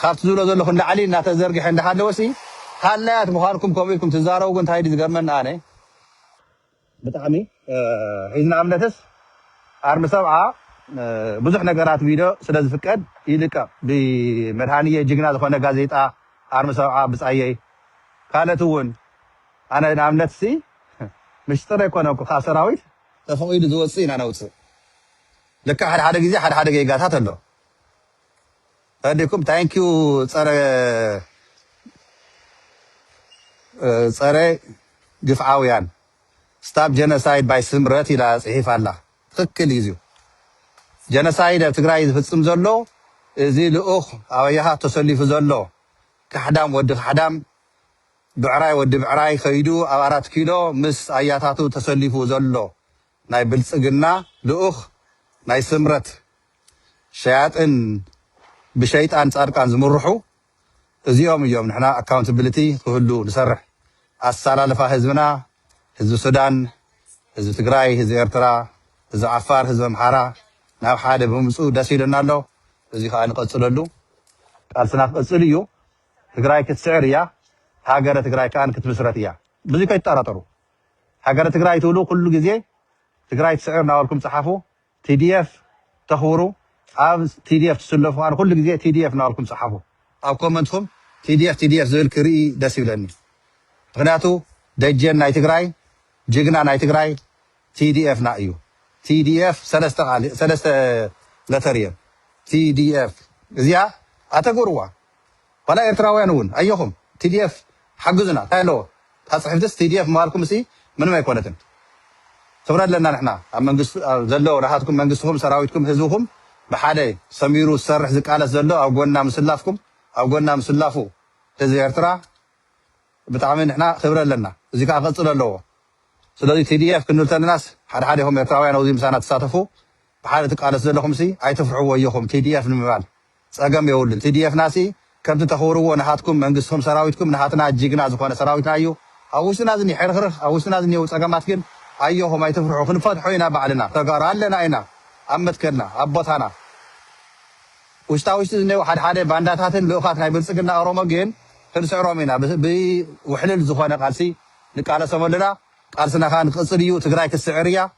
Speaker 1: ካብቲ ዝብሎ ዘለኹ እንዳዓሊ እናተዘርጊሐ እንዳሃለወሲ ሃላያት ምዃንኩም ከምኡ ኢልኩም ትዛረቡ ግን እንታይ ዝገርመና ኣነ ብጣዕሚ ሒዝና ኣብነትስ ኣርሚ ሰብዓ ብዙሕ ነገራት ቪድዮ ስለ ዝፍቀድ ይልቀቕ ብመድሃንየ ጅግና ዝኾነ ጋዜጣ ኣርሚ ሰብዓ ብፃየይ ካልኦት እውን ኣነ ንኣብነት ሲ ምስጢር ኣይኮነኩ ካብ ሰራዊት ተፈቒዱ ዝወፅእ ኢና ነውፅእ ልካ ሓደ ግዜ ሓደ ጌጋታት ኣሎ ተዲኩም ታንኪዩ ፀረ ግፍዓውያን ስታፕ ጀነሳይድ ባይ ስምረት ኢላ ፅሒፍ ኣላ ትክክል እዩ ጀነሳይድ ኣብ ትግራይ ዝፍፅም ዘሎ እዚ ልኡኽ ኣበያኻ ተሰሊፉ ዘሎ ካሕዳም ወዲ ካሕዳም ብዕራይ ወዲ ብዕራይ ከይዱ ኣብ 4 ኪሎ ምስ ኣያታቱ ተሰሊፉ ዘሎ ናይ ብልፅግና ልኡኽ ናይ ስምረት ሸያጥን ብሸይጣን ጻድቃን ዝምርሑ እዚኦም እዮም ንሕና ኣካውንታብሊቲ ክህሉ ንሰርሕ ኣሰላልፋ ህዝብና ህዝቢ ሱዳን ህዝቢ ትግራይ ህዝቢ ኤርትራ ህዝቢ ዓፋር ህዝቢ ኣምሓራ ናብ ሓደ ብምምፁ ደስ ይለና ኣሎ እዚ ከዓ ንቐፅለሉ ቃልስና ክቐፅል እዩ ትግራይ ክትስዕር እያ ሃገረ ትግራይ ከዓ ክትምስረት እያ ብዙ ከይተጠራጠሩ ሃገረ ትግራይ ትብሉ ኩሉ ግዜ ትግራይ ትስዕር ናበልኩም ፀሓፉ TDF ተኽብሩ ኣብ TDF ትስለፉ ኣነ ኩሉ ግዜ TDF ናበልኩም ፀሓፉ ኣብ ኮመንትኩም TDF ዝብል ክርኢ ደስ ይብለኒ ምክንያቱ ደጀን ናይ ትግራይ ጅግና ናይ ትግራይ TDF ና እዩ TDF ሰለስተ ለተርየ TDF እዚያ ኣተጎርዋ ولا ኤርትራውያን እውን ኣየኹም TDF حجزنا تايلو تصحيفتس TDF مالكم سي من ما يكونتن تبرد لنا نحنا منجس زلو راحتكم منجسكم سراويتكم حزبكم بحاله سميرو سرح زقالس زلو او غنا مسلافكم او غنا مسلافو تزي ኤርትራ بتعامل نحنا خبره لنا زي كا قصللو ስለዚህ TDF ክንልተናስ ሓደ هم ኤርትራውያን او زي مسانا تساتفو بحاله تقالس زلكم سي ايتفرعوا ويهم TDF ንምባል ጸገም ይውልን TDF ናሲ كم تخوروا ونحاتكم منجسهم سراويتكم نحاتنا جيجنا زخونا سراويتنا أيو أوسنا زني حرخرخ أوسنا زني وتقامات كن أيوهم ما يتفرحوا خنفتحوا هنا بعدنا تقارن لنا هنا أمت كنا أبطانا وشتاوش زني واحد حدا باندات هاتن لوخاتنا يبلسقنا أروما جين خنسعرومينا وحلل زخونا قالسي نقال سمولنا قالسنا خان قصريو تقرايك السعرية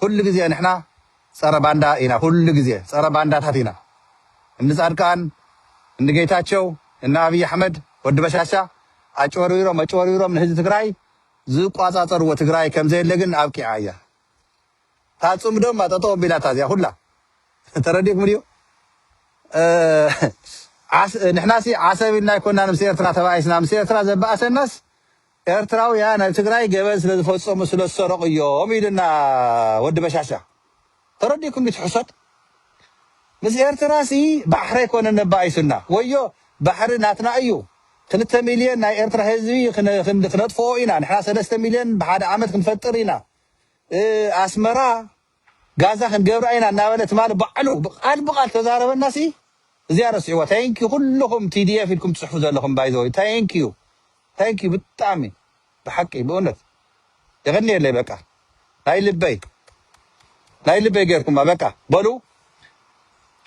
Speaker 1: كل جزية نحنا صار باندا هنا كل جزية صار باندات هاتينا النزار كان ان ጌታቸው እና አብይ አህመድ ወድ በሻሻ አጭወሪሮ ምን ህዝብ ትግራይ ዝቋጻጸር ወትግራይ ከምዘለ ግን አብቂ አያ ታጹም ደም አጠጦ ቢላታ ያ ሁላ ተረዲክ ምሪዮ ንሕናሲ ዓሰብና ይኮና ንምስ ኤርትራ ተባይስና ምስ ኤርትራ ዘባሰናስ ኤርትራውያን ኣብ ትግራይ ገበን ስለዝፈጸሙ ስለሰረቁ እዮም ኢልና ወድ በሻሻ ተረዲኩም ልትሕሰት مس إرتراسي بحر يكون النبايسنا ويو بحر ناتنا أيو 3 مليون ناي إرترا هزوي خنطفوينا نحنا 3 مليون بحد عامت خنفطرينا أسمرا غازا خنقبرعينا ناولت مال بعلو بقال تزارب الناسي زيارة سعوة تانكيو كلهم TDF لكم تحفظوا لكم بايزوي تانكيو بالطعمي بحكي بقولك يغني اللي بقى هاي لبي غيركم ما بقى بلو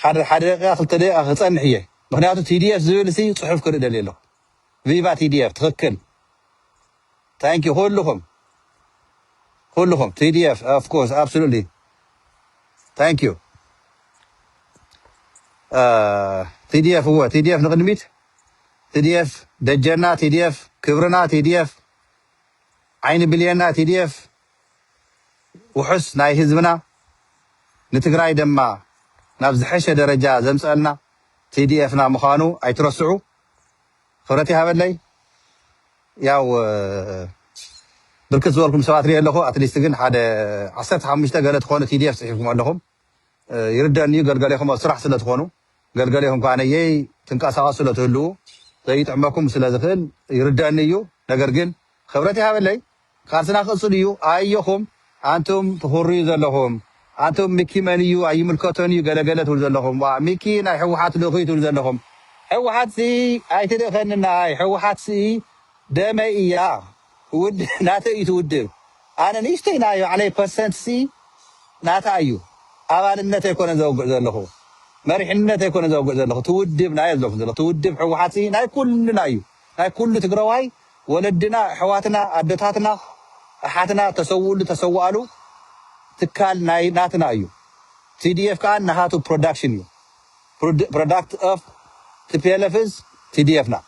Speaker 1: حد خلت دقيقة خصنح هي مخنياتو TDF زول سي صحف كل دليله فيفا TDF تخكل ثانك يو كلهم TDF of course absolutely ثانك يو TDF هو TDF نقدميت TDF دجنا TDF كبرنا TDF عين بلينا TDF وحس ناي حزبنا نتقراي دما نابز حشة درجة زمسألنا TDF نا مخانو أي ترسعو خبرتي هذا اللي ياو بركز والكم سواتري اللهو أتليستجن هذا عصرت حمشتا قالت خونه TDF صحيحكم عندهم يرد أني قال لهم أسرح سلة خونه قال لهم كان يي تنقص عاصلة هلو زي تعمكم سلة دخل يرد أنيو نقرقن خبرتي هذا اللي خارسنا خصليو أيهم أنتم تخوري زلهم أنتم ميكي مانيو أي ملكاتونيو قال تقول لهم وميكي ناي حوحات لغوي تقول لهم حوحات سي أي تدخلنا ناي حوحات سي دمي إياه ود ناتي تودب أنا نيشتي نايو عليه percent سي ناتايو أوان النتا يكون زوج لهم مريح النتا يكون زوج لهم تودب ناي زوج لهم تودب حوحات سي ناي كل نايو ناي كل تقرواي ولدنا حواتنا عدتاتنا أحاتنا تسوالو تكال ناي ناتنا أيو TDF كان نهاتو production يو product of TPLFs TDF نا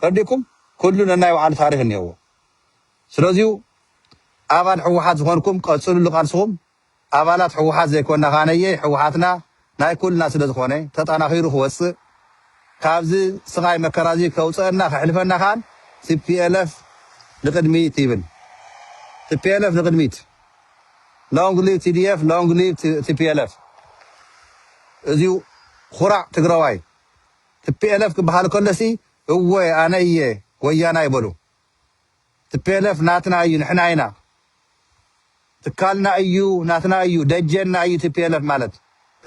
Speaker 1: رديكم كلنا نايو على تاريخ النيو سلازيو أبان حوحات زخونكم قصلوا اللي قارسهم أبانات حوحات زي كونا غانية حوحاتنا ناي كل ناس اللي زخوني تطانا خيرو خوص كابزي صغاي مكرازي كوصرنا حلفنا خان TPLF لقدمي تيبن TPLF لقدميت long live TDF long live TPLF زيو خرع تقراواي TPLF كبحال كلسي هو أنا إيه ويانا يبلو TPLF ناتنا أيو نحنا عينا تكالنا أيو ناتنا أيو دجنا أيو TPLF مالت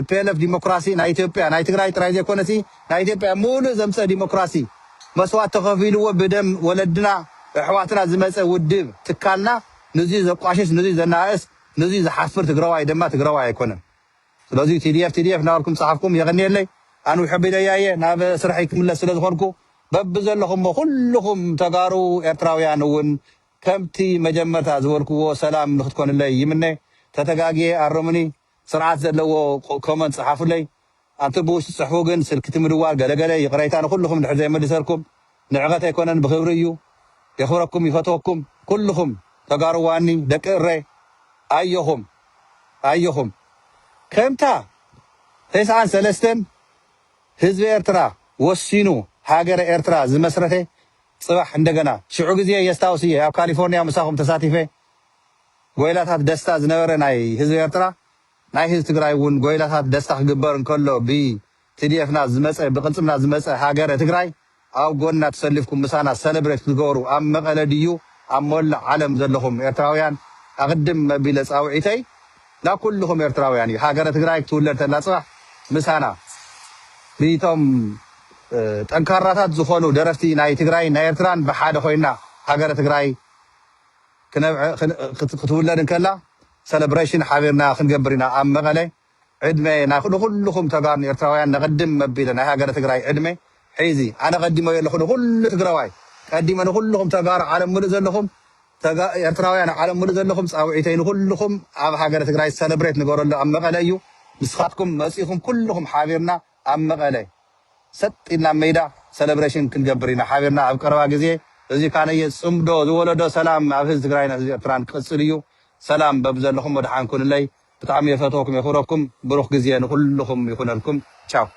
Speaker 1: TPLF ديمقراسي نا إثيوبيا نا تقراي تراجع كونسي نا إثيوبيا مولو زمسة ديمقراسي مسوات تخفيلو بدم ولدنا حواتنا زمسة ودب تكالنا نزي زقاشش نزي زناقس نزي زحفر تقراواي دما تقراواي يكونن ስለዚህ TDF ናልኩም صحفكم يغني لي أنا يحب إلي ناب سرحيكم الله سلاد خونكو ببزلهم كلهم تجارو إرتراويانون كمتي مجمّة أزوركو سلام نختكون الله يمنّي تتجاجي الروماني سرعة زلوا كمان صحف لي أنت بوش صحوجن سلكت مروار قال يقرأيتان كلهم نحزي مدرسكم نعقته يكونن بخبريو يخوركم يفتوكم كلهم تقارواني دكري أيهم كمتا تسعان سلستن حزب إرترا وسينو هاجر إرترا زمسرته صباح عندنا شعوب زي يستاوسية أو كاليفورنيا مساهم تساتيفه قويلات دستا زنورة ناي حزب إرترا ناي حزب تقرأي ون قويلات دستا جبرن كله بي تديف ناس زمسة بقسم ناس زمسة هاجر تقرأي أو قلنا تسلفكم مسانا سلبريت تقولوا أم مقلديو أم ولا علم زلهم إرتراويان أقدم بلس أو عتي لا كلهم إرتراويان هاجر تقرأي تولر تلاصح مسانا بيتم تنكراتات زخونو درفتي ناي تقرأي ناي إرتران بحاد خوينا هاجر تقرأي كنا تولر كلا سلبريشن حابرنا خنجبرنا أم مقلة عدمي ناخذ كلهم تقارن إرتراويان نقدم بلنا هاجر تقرأي عدمي حيزي أنا قديم يلخون كل تقرأي قديم أنا كلهم تقار على مرزل لهم يرتراوي أنا على مرزل لهم أو عتين كلهم على حاجة تقرأي سلبريت نقول له أم غليو مسخاتكم مسيخهم كلهم حاضرنا أم غلي ست إن ميدا سلبريشن كن جبرينا حاضرنا أبكروا جزية زي كان يسوم دو ولدو سلام عفز تقرأينا زي فران قصريو سلام ببزل لهم ودحان كل اللي بتعمي فتوكم يخوركم بروح جزية كلهم يكون لكم تشاو